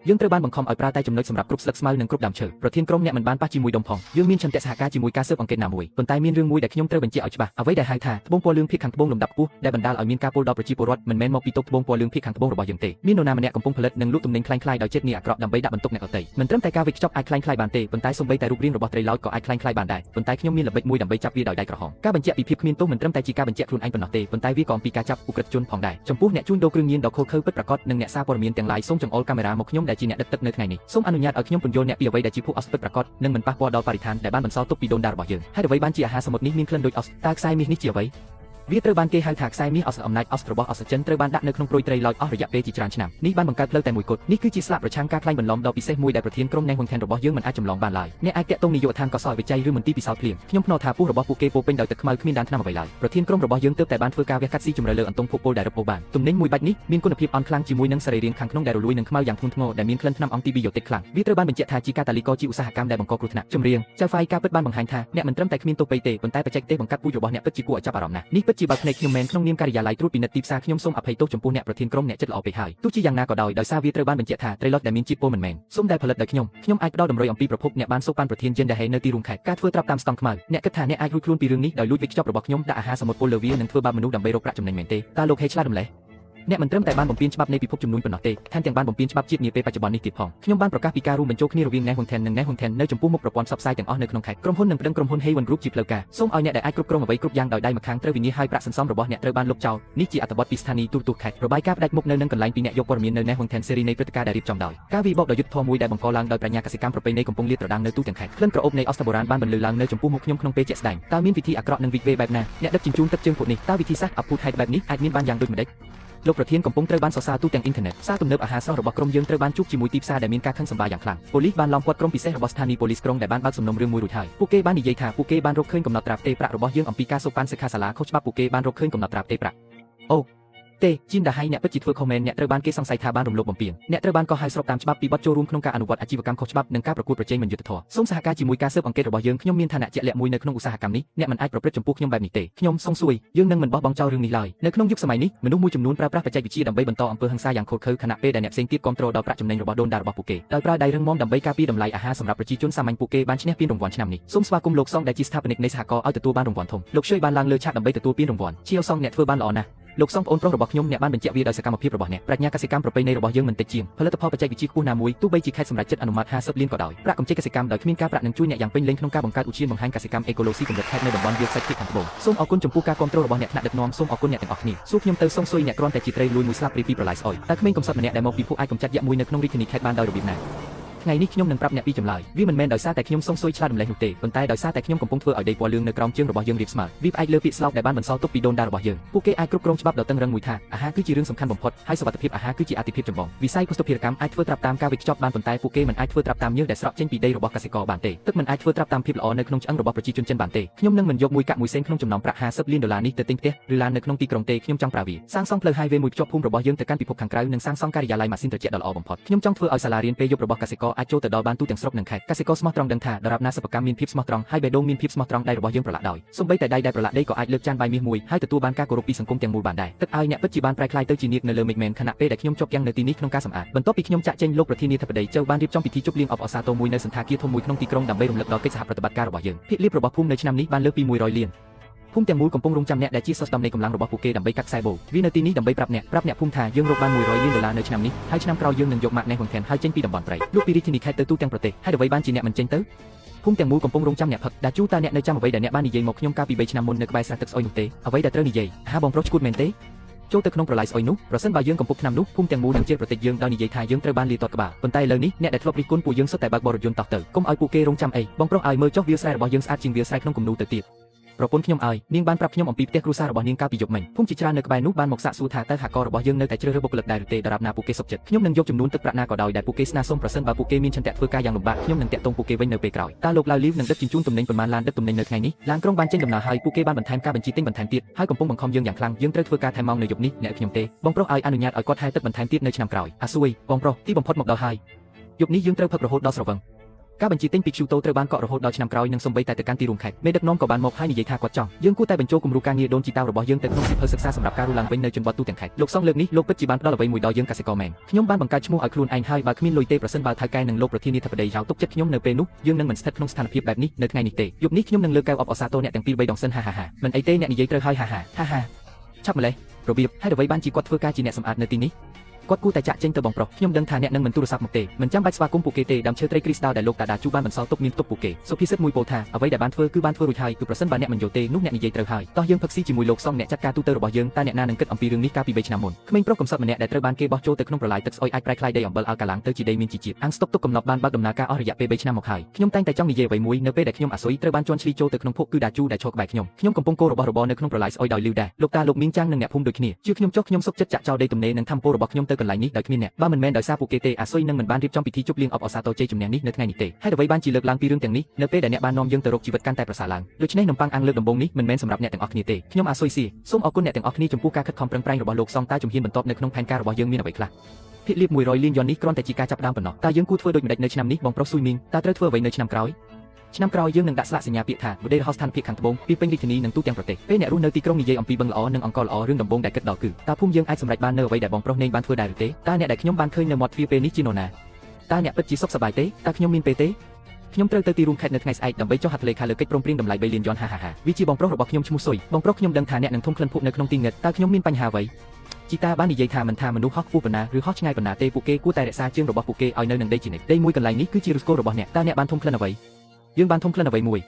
យើងត្រូវបានបង្ខំឲ្យប្រើតែចំណុចសម្រាប់គ្រប់ស្លឹកស្មៅនិងគ្រប់ដើមឈើប្រធានក្រុមអ្នកមិនបានប៉ះជាមួយដុំផងយើងមានឆន្ទៈសហការជាមួយការស៊ើបអង្កេតណាមួយប៉ុន្តែមានរឿងមួយដែលខ្ញុំត្រូវបញ្ជាក់ឲ្យច្បាស់អ្វីដែលហៅថាត្បូងពណ៌លឿងភាគខាងត្បូងលំដាប់ខ្ពស់ដែលបណ្ដាលឲ្យមានការពុលដល់ប្រជាពលរដ្ឋមិនមែនមកពីតុត្បូងពណ៌លឿងភាគខាងត្បូងរបស់យើងទេមាននរណាម្នាក់កំពុងផលិតនិងលក់ទំនិញคล้ายៗដោយចិត្តងារអាក្រក់ដើម្បីដាក់បន្ទុកអ្នកដទៃមិនត្រឹមតែការវេចខ្ចប់អាចคล้ายៗបានទេប៉ុន្តែសូម្បីតែរូបរាងរបស់ត្រីឡោចក៏អាចคล้ายៗបានដែរប៉ុន្តែខ្ញុំមានល្បិចមួយដើម្បីចាប់វាដោយដៃក្រហមការបញ្ជាក់ពីភាពគ្មានទោសមិនត្រឹមតែជាការបញ្ជាក់ខ្លួនឯងប៉ុណ្ណោះទេប៉ុន្តែវាក៏អំពីការចាប់ឧក្រិដ្ឋជនផងដែរចំពោះអ្នកជួញដូរគ្រឿងញៀនដ៏ខុសខើពិតប្រាកដនិងអ្នកសារព័ត៌មានទាំងឡាយសូមចង្អុលកាមេរ៉ាមកខ្ញុំដែលជាអ្នកដឹកទឹកនៅថ្ងៃនេះសូមអនុញ្ញាតឲ្យខ្ញុំពន្យល់អ្នកពីអ្វីដែលជាភពអុសពិតប្រាកដនិងមិនប៉ះពាល់ដល់បរិស្ថានដែលបានបន្សល់ទុកពីដូនតារបស់យើងហើយអ្វីបានជាអាហារសមុទ្រនេះមានក្លិនដូចអុសតើខ្សែមាសនេះជាអ្វីវាត្រូវបានគេហៅថាខ្សែមាសអុសអំណាចអុសរបស់អុសចិនត្រូវបានដាក់នៅក្នុងព្រុយត្រីឡោចអស់រយៈពេលជាច្រើនឆ្នាំនេះបានបង្កើតផ្លូវតែមួយគត់នេះគឺជាស្លាកប្រឆាំងការក្លែងបន្លំដ៏ពិសេសមួយដែលប្រធានក្រុមណែងហ៊ុនថែនរបស់យើងមិនអាចចម្លងបានឡើយអ្នកអាចតាក់ទងនាយកដ្ឋានកសោវិច័យឬមន្ទីរពិសោធន៍ភ្លាមខ្ញុំភ្នាល់ថាពោះរបស់ពួកគេពោពេញដោយទឹកខ្មៅគ្មានដានថ្នាំអ្វីឡើយប្រធានក្រុមរបស់យើងទើបតែបានធ្វើការវះកាត់ស៊ីជម្រៅលើអន្ទង់ភពពលដែលរឹបអូសបានទំនិញមួយបាច់នេះមានគុណភាពអន់ខ្លាំងជាមួយនឹងសរីរាង្គខាងក្នុងដែលរលួយនឹងខ្មៅយ៉ាងធ្ងន់ធ្ងរដែលមានក្លិនថ្នាំអង់ទីប៊ីយោទិកខ្លាំងវាត្រូវបានបញ្ជាក់ថាជាកាតាលីករជាឧស្សាហកម្មដែលបង្កគ្រោះថ្នាក់ចម្រៀងចៅហ្វាយការពិតបានបង្ហាញថាអ្នកមិនត្រឹមតែគ្មានទោសបីទេប៉ុន្តែបច្ចេកទេសបង្កាត់ពូជរបស់អ្នកពិតជាគួរឲ្យចាប់អារម្មណ៍ណាស់នេះពិតជាបើភ្នែកខ្ញុំមែនក្នុងនាមការិយាល័យត្រួតពិនិត្យទីផ្សារខ្ញុំសូមអភ័យទោសចំពោះអ្នកប្រធានក្រុមអ្នកចិត្តល្អពេកហើយទោះជាយ៉ាងណាក៏ដោយសារវាត្រូវបានបញ្ជាក់ថាត្រីឡុចដែលមានជាតិពុលមិនមែនសូមដែលផលិតដោយខ្ញុំអាចផ្ដល់តម្រុយអំពីប្រភពអ្នកបានសូកប៉ាន់ប្រធានយិនដែលហេនៅទីរួមខេត្តការធ្វើត្រាប់តាមស្តង់ខ្មៅអ្នកគិតថាអ្នកអាចរួចខ្លួនពីរឿងនេះដោយលួចវេចខ្ចប់របស់ខ្ញុំដាក់អាហារសមុទ្រពុលលើវានិងធ្វើបាបមនុស្សដើម្បីរកប្រាក់ចំណេញមែនទេតើលោកហេឆ្លាតម្ល៉េះអ្នកមិនត្រឹមតែបានបំពេញច្បាប់នៃពិភពចំនួនប៉ុណ្ណោះទេថែមទាំងបានបំពេញច្បាប់ជាតិនាពេលបច្ចុប្បន្ននេះទៀតផងខ្ញុំបានប្រកាសពីការរួមបញ្ចូលគ្នារវាងណែហ៊ុនថែននិងណែហ៊ុនថែននៅចំពោះមុខប្រព័ន្ធផ្សព្វផ្សាយទាំងអស់នៅក្នុងខេត្តក្រុមហ៊ុននឹងប្តឹងក្រុមហ៊ុន Haven Group ជាផ្លូវការសូមឲ្យអ្នកដែលអាចគ្រប់គ្រងអ្វីគ្រប់យ៉ាងដោយដៃម្ខាងត្រូវវិនិច្ឆ័យឲ្យប្រាក់សន្សំរបស់អ្នកត្រូវបានលុបចោលនេះជាអត្ថបទពីស្ថានីយទូរទស្សន៍ខេត្តរបាយការណ៍ផ្ដាច់មុខនៅនឹងកន្លែងពីអ្នកយកព័ត៌មាននៅណែហ៊ុនថែនស៊េរីនៃព្រឹត្តិការណ៍ដែលរៀបចំដោយការវិបកដ៏យុត្តិធម៌មួយដែលបង្កឡើងដោយប្រាជ្ញាកសិកម្មប្រពៃណីកំពុងលាតត្រដាងនៅទូទាំងខេត្តក្លិនក្រអូបនៃអស្ចារ្យបុរាណបានបន្លឺឡើងនៅចំពោះមុខខ្ញុំក្នុងពេលជាក់ស្ដែងតើមានវិធីអាក្រក់និងវិវេបែបណាអ្នកដឹកជញ្ជូនទឹកជើងពួកនេះតើវិធីសាស្ត្រអភូតហេតុបែបនេះអាចមានបានយ៉ាងដូចម្តេចលោកប្រធានកំពុងត្រូវបានសរសើរទូទាំងអ៊ីនធឺណិតសារទំនើបអាហារស្រស់របស់ក្រុមយើងត្រូវបានជួបជាមួយទីផ្សារដែលមានការខឹងសម្បារយ៉ាងខ្លាំងប៉ូលីសបានឡោមព័ទ្ធក្រុមពិសេសរបស់ស្ថានីយ៍ប៉ូលីសក្រុងដែលបានបើកសំណុំរឿងមួយរួចហើយពួកគេបាននិយាយថាពួកគេបានរកឃើញកំណត់ត្រាផ្ទេរប្រាក់របស់យើងអំពីការសូកប៉ាន់សិក្ខាសាលាខុសច្បាប់ពួកគេបានរកឃើញកំណត់ត្រាផ្ទេរប្រាក់អូទេជីមដាហៃអ្នកពិតជាធ្វើខមមិនអ្នកត្រូវបានគេសង្ស័យថាបានរំលោភបំពានអ្នកត្រូវបានកោះហៅស្របតាមច្បាប់ពីបទចូលរួមក្នុងការអនុវត្តអាជីវកម្មខុសច្បាប់និងការប្រកួតប្រជែងមិនយុត្តិធម៌សូមសហការជាមួយការស៊ើបអង្កេតរបស់យើងខ្ញុំមានឋានៈជាក់លាក់មួយនៅក្នុងឧស្សាហកម្មនេះអ្នកមិនអាចប្រព្រឹត្តចំពោះខ្ញុំបែបនេះទេខ្ញុំសង្សួយយើងនឹងមិនបោះបង់ចោលរឿងនេះឡើយនៅក្នុងយុគសម័យនេះមនុស្សមួយចំនួនប្រើប្រាស់បច្ចេកវិទ្យាដើម្បីបន្តអំពើហិង្សាយ៉ាងឃោរឃៅខណៈពេលដែលអ្នកផ្សេងទៀតគ្រប់គ្រងដល់ប្រាក់ចំណេញរបស់ដូនតារបស់ពួកគេដោយប្រើដៃរឹងមាំដើម្បីការពារតម្លៃអាហារសម្រាប់ប្រជាជនសាមញ្ញពួកគេបានឈ្នះពានរង្វាន់ឆ្នាំនេះសូមស្វាគមន៍លោកសងដែលជាស្ថាបនិកនៃសហករណ៍ឲ្យទទួលបានរង្វាន់ធំលោកជួយបានឡើងលើឆាកដើម្បីទទួលពានរង្វាន់ជាសងអ្នកធ្វើបានល្អណាស់លោកសងប្អូនប្រុសរបស់ខ្ញុំអ្នកបានបញ្ជាក់វាដោយសកម្មភាពរបស់អ្នកប្រាជ្ញាកសិកម្មប្រពៃណីរបស់យើងមិនតិចជាងផលិតផលបច្ចេកវិទ្យាខ្ពស់ណាមួយទោះបីជាខេត្តសម្រាប់ចិត្តអនុម័ត50លានក៏ដោយប្រាក់កម្ចីកសិកម្មដោយគ្មានការប្រាក់នឹងជួយអ្នកយ៉ាងពេញលេញក្នុងការបង្កើតឧទ្យានបង្ហាញកសិកម្មអេកូឡូស៊ីកម្រិតខេត្តនៅតំបន់វាលខ្សាច់ភាគខាងត្បូងសូមអរគុណចំពោះការគាំទ្ររបស់អ្នកថ្នាក់ដឹកនាំសូមអរគុណអ្នកទាំងអស់គ្នាសួរខ្ញុំទៅសងស៊ុយអ្នកគ្រាន់តែជាត្រីលួយមួយស្លាបព្រាពីប្រឡាយស្អុយតែក្មេងកំសត់ម្នាក់ដែលមកពីភូអាចកំចាត់យក្សមួយនៅក្នុងរាជធានីខេត្តបានដោយរបៀបណាថ្ងៃនេះខ្ញុំនឹងប្រាប់អ្នកពីចម្លើយវាមិនមែនដោយសារតែខ្ញុំសង្ស័យឆ្លាតម្លេះនោះទេប៉ុន្តែដោយសារតែខ្ញុំកំពុងធ្វើឲ្យដីពណ៌លឿងនៅក្រោមជើងរបស់យើងរាបស្មើវាផ្អែកលើពាក្យស្លោកដែលបានបន្សល់ទុកពីដូនតារបស់យើងពួកគេអាចគ្រប់គ្រងច្បាប់ដ៏តឹងរ៉ឹងមួយថាអាហារគឺជារឿងសំខាន់បំផុតហើយសុវត្ថិភាពអាហារគឺជាអាទិភាពចម្បងវិស័យភស្តុភារកម្មអាចធ្វើត្រាប់តាមការវេចខ្ចប់បានប៉ុន្តែពួកគេមិនអាចធ្វើត្រាប់តាមញើសដែលស្រក់ចេញពីដីរបស់កសិករបានទេទឹកមិនអាចធ្វើត្រាប់តាមភាពល្អនៅក្នុងឆ្អឹងរបស់ប្រជាជនចិនបានទេខ្ញុំនឹងមិនយកមួយកាក់មួយសេនក្នុងចំណោមប្រាក់50លានដុល្លារនេះទៅទិញផ្ទះឬឡាននៅក្នុងទីក្រុងទេខ្ញុំចង់ប្រើវាសាងសង់ផ្លូវ highway មួយភ្ជាប់ភូមិរបស់យើងទៅកាន់ពិភពខាងក្រៅនិងសាងសង់ការិយាល័យម៉ាស៊ីនត្រជាក់ដ៏ល្អបំផុតខ្ញុំចង់ធ្វើឲ្យសាលារៀនពេលយប់របស់កសិករអាចចូលទៅដល់បានទូទាំងស្រុកនិងខេត្តកសិករស្មោះត្រង់ដឹងថាដរាបណាសិប្បកម្មមានភាពស្មោះត្រង់ហើយបេះដូងមានភាពស្មោះត្រង់ដៃរបស់យើងប្រឡាក់ដោយសូម្បីតែដៃដែលប្រឡាក់ដីក៏អាចលើកចានបាយមាសមួយហើយទទួលបានការគោរពពីសង្គមទាំងមូលបានដែរទឹកឲ្យអ្នកពិតជាបានប្រែក្លាយទៅជានាគនៅលើមេឃមែនខណៈពេលដែលខ្ញុំជាប់គាំងនៅទីនេះក្នុងការសម្អាតបន្ទាប់ពីខ្ញុំចាក់ចេញលោកប្រធានាធិបតីជើបានរៀបចំពិធីជប់លៀងអបអរសាទរមួយនៅសន្តាគារធំមួយក្នុងទីក្រុងដើម្បីរំលឹកដល់កិច្ចសហប្រតិបត្តិការរបស់យើងភាគលាភរបស់ភូមិនៅឆ្នាំនេះបានលើសពី100លានភូមិទាំងមូលកំពុងរងចាំអ្នកដែលជាសស្ដំនៃកម្លាំងរបស់ពួកគេដើម្បីកាត់ខ្សែបូវានៅទីនេះដើម្បីប្រាប់អ្នកភូមិថាយើងរកបាន100លានដុល្លារនៅឆ្នាំនេះហើយឆ្នាំក្រោយយើងនឹងយកម៉ាកណេះហ៊ុនថែនហើយចេញពីតំបន់ព្រៃលុបពីរាជធានីខេត្តទៅទូទាំងប្រទេសហើយអ្វីបានជាអ្នកមិនចេញទៅភូមិទាំងមូលកំពុងរងចាំអ្នកផឹកដាជូតើអ្នកនៅចាំអ្វីដែលអ្នកបាននិយាយមកខ្ញុំកាលពី3ឆ្នាំមុននៅក្បែរស្រះទឹកស្អុយនោះទេអ្វីដែលត្រូវនិយាយហាបងប្រុសឈួតមែនទេចូលទៅក្នុងប្រឡាយស្អុយនោះប្រសិនបើយើងកំពុងឆ្នាំនោះភូមិទាំងមូលនឹងជេរប្រតិយើងដោយនិយាយថាយើងត្រូវបានលាតតក្បាលប៉ុន្តែឥឡូវនេះអ្នកដែលធ្លាប់រិះគន់ពួកយើងសុទ្ធតែបើកបររថយន្តតោះទៅកុំឲ្យពួកគេរងចាំអីបងប្រុសឲ្យមើលចុះវាលស្រែរបស់យើងស្អាតជាងវាលស្រែក្នុងគំនូរទៅទៀតប្រពន្ធខ្ញុំឲ្យនាងបានប្រាប់ខ្ញុំអំពីផ្ទះគ្រួសាររបស់នាងកាលពីយប់មិញភូមិជាច្រើននៅក្បែរនោះបានមកសាកសួរថាតើសហគមន៍របស់យើងនៅតែជ្រើសរើសបុគ្គលិកដែរឬទេដរាបណាពួកគេសុខចិត្តខ្ញុំនឹងយកចំនួនទឹកប្រាក់ណាក៏ដោយដែលពួកគេស្នើសុំប្រសិនបើពួកគេមានឆន្ទៈធ្វើការយ៉ាងលំបាកខ្ញុំនឹងតាក់ទងពួកគេវិញនៅពេលក្រោយតើលោកឡាវលីវនឹងដឹកជញ្ជូនទំនិញប៉ុន្មានឡានដឹកទំនិញនៅថ្ងៃនេះឡានក្រុងបានចេញដំណើរហើយពួកគេបានបន្ថែមការបញ្ជីទិញបន្ថែមទៀតហើយកំពុងបង្ខំយើងយ៉ាងខ្លាំងយើងត្រូវធ្វើការថែមម៉ោងនៅយប់នេះអ្នកខ្ញុំទេបងប្រុសឲ្យអនុញ្ញាតឲ្យគាត់ហែទឹកបន្ថែមទៀតនៅឆ្នាំក្រោយអាស៊ុយបងប្រុសទីបំផុតមកដល់ហើយយប់នេះយើងត្រូវផឹករហូតដល់ស្រវឹង ការបញ្ជាទិញពី Kyoto ត្រូវបានកក់រហូតដល់ឆ្នាំក្រោយនិងសូម្បីតែទៅកាន់ទីរួមខេត្តមេដឹកនាំក៏បានមកហើយនិយាយថាគាត់ចង់យើងគួរតែបញ្ចូលគំរូការងារដូនជីតារបស់យើងទៅក្នុងសៀវភៅសិក្សាសម្រាប់ការរស់ឡើងវិញនៅជនបទទូទាំងខេត្តលោកសងលើកនេះលោកពិតជាបានផ្ដល់អ្វីមួយដល់យើងកសិករមែនខ្ញុំបានបង្កើតឈ្មោះឲ្យខ្លួនឯងហើយបើគ្មានលុយទេប្រសិនបើថៅកែនិងលោកប្រធានាធិបតីចោលទុកចិត្តខ្ញុំនៅពេលនោះយើងនឹងមិនស្ថិតក្នុងស្ថានភាពបែបនេះនៅថ្ងៃនេះទេយប់នេះខ្ញុំនឹងលើកកែវអបអសាទរអ្នកទាំងពីរ3ដងសិនហាហាមិនអីទេអ្នកនិយាយត្រូវហើយហាហាឆាប់ម្លេះរបៀបហើយអ្វីបានជាគាត់ធ្វើការជាអ្នកសម្អាតនៅទីនេះគាត់គួរតែចាក់ចេញទៅបងប្រុសខ្ញុំដឹងថាអ្នកនឹងមិនទូរស័ព្ទមកទេមិនចាំបាច់ស្វាគមន៍ពួកគេទេដើមឈើត្រីគ្រីស្តាល់ដែលលោកតាដាជូបានបន្សល់ទុកមានទុកពួកគេសុភាសិតមួយពោលថាអ្វីដែលបានធ្វើគឺបានធ្វើរួចហើយគឺប្រសិនបើអ្នកមិនយល់ទេនោះអ្នកនិយាយត្រូវហើយតោះយើងផឹកស៊ីជាមួយលោកសងអ្នកចាត់ការទូទៅរបស់យើងតើអ្នកណានឹងគិតអំពីរឿងនេះកាលពី3ឆ្នាំមុនក្មេងប្រុសកំសត់ម្នាក់ដែលត្រូវបានគេបោះចូលទៅក្នុងប្រឡាយទឹកស្អុយអាចប្រែក្លាយដីអំបិលអាល់កាឡាំងទៅជាដីមានជីជាតិអាងស្តុកទុកកំណប់បានបើកដំណើរការអស់រយៈពេល3ឆ្នាំមកហើយខ្ញុំតែងតែចង់និយាយអ្វីមួយនៅពេលដែលខ្ញុំអាស៊ុយត្រូវបានជន់ឈ្លីចូលទៅក្នុងភក់គឺដាជូដែលឈរក្បែរខ្ញុំកំពុងកោរបស់របរនៅក្នុងប្រឡាយស្អុយដោយលីវដែរលោកតាលោកមីងចាំងនិងអ្នកភូមិដូចគ្នាជឿខ្ញុំចុះខ្ញុំសុខចិត្តចាក់ចោលដីទំនេរនិងធម្មពលរបស់ខ្ញុំទៅកន្លែងនេះដោយគ្មានអ្នកបើមិនមែនដោយសារពួកគេទេអាស៊ុយនឹងមិនបានរៀបចំពិធីជប់លៀងអបអសាទរជ័យជំនះនេះនៅថ្ងៃនេះទេហើយអ្វីបានជាលើកឡើងពីរឿងទាំងនេះនៅពេលដែលអ្នកបាននាំយើងទៅរកជីវិតកាន់តែប្រសើរឡើងដូច្នេះនំប៉័ងអាំងលើកដំបូងនេះមិនមែនសម្រាប់អ្នកទាំងអស់គ្នាទេខ្ញុំអាស៊ុយសៀសូមអរគុណអ្នកទាំងអស់គ្នាចំពោះការខិតខំប្រឹងប្រែងរបស់លោកសងតើជំហានបន្ទាប់នៅក្នុងផែនការរបស់យើងមានអ្វីខ្លះភាគលាភ100លានយ៉ននេះគ្រាន់តែជាការចាប់ផ្ដើមប៉ុណ្ណោះតើយើងគួរធ្វើដូចម្តេចនៅឆ្នាំនេះបងប្រុសស៊ុយមីងតើត្រូវធ្វើអ្វីនៅឆ្នាំក្រោយឆ្នាំក្រោយយើងនឹងដាក់ស្លាកសញ្ញាពាក្យថាបដិរហោស្ថានភាពខាងត្បូងពីពេញរាជធានីនិងទូទាំងប្រទេសពេលអ្នករស់នៅទីក្រុងនិយាយអំពីបឹងល្អនិងអង្គរល្អរឿងដំបូងដែលគិតដល់គឺតើភូមិយើងអាចសម្រេចបាននៅអ្វីដែលបងប្រុសនេងបានធ្វើដែរឬទេតើអ្នកដែលខ្ញុំបានឃើញនៅមាត់ទ្វារពេលនេះជានរណាតើអ្នកពិតជាសុខសប្បាយទេតើខ្ញុំមានពេលទេខ្ញុំត្រូវទៅទីរួមខេត្តនៅថ្ងៃស្អែកដើម្បីចុះហត្ថលេខាលើកិច្ចព្រមព្រៀងតម្លៃ3លានយ៉នហាវាជាបងប្រុសរបស់ខ្ញុំឈ្មោះស៊ុយបងប្រុសខ្ញុំដឹងថាអ្នកនឹងធំក្លិនភក់នៅក្នុងទីងឹតតើខ្ញុំមានបញ្ហាអ្វីជីតាបាននិយាយថាមិនថាមនុស្សហោះខ្ពស់ប៉ុណ្ណាឬហោះឆ្ងាយប៉ុណ្ណាទេពួកគេគួរតែរក្សាជើងរបស់ពួកគេឲ្យនៅនឹងដីជានិច្ចដីមួយកន្លែងនេះគឺជាឫសគល់របស់អ្នកតើអ្នកបានធំក្លិនអ្វីយើងបានធំក្លិនអ្វីមួយ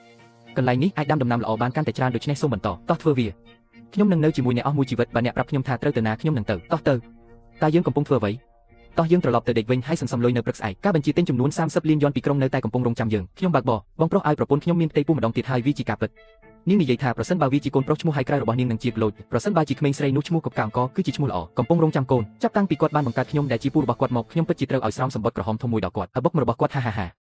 កន្លែងនេះអាចដាំដំណាំល្អបានកាន់តែច្រើនដូច្នេះសូមបន្តតោះធ្វើវាខ្ញុំនឹងនៅជាមួយអ្នកអស់មួយជីវិតបើអ្នកប្រាប់ខ្ញុំថាត្រូវទៅណាខ្ញុំនឹងទៅតោះទៅតើយើងកំពុងធ្វើអ្វីតោះយើងត្រឡប់ទៅដេកវិញហើយសន្សំលុយនៅព្រឹកស្អែកការបញ្ជាទិញចំនួន30លានយ៉នពីក្រុងនៅតែកំពុងរងចាំយើងខ្ញុំបើកបរបងប្រុសឲ្យប្រពន្ធខ្ញុំមានផ្ទៃពោះម្ដងទៀតហើយវាជាការពិតនាងនិយាយថាប្រសិនបើវាជាកូនប្រុសឈ្មោះហៃក្រៅរបស់នាងនឹងជាក្លូចប្រសិនបើជាក្មេងស្រីនោះឈ្មោះកបកាអង្គគឺជាឈ្មោះល្អកំពុងរងចាំកូនចាប់តាំងពីគាត់បានបង្កើតខ្ញុំដែលជាពូរបស់គាត់មកខ្ញុំពិតជាត្រូវឲ្យស្រោមសម្បត្តិក្រហមធំមួយដល់គាត់ឪបុករបស់គាត់ហា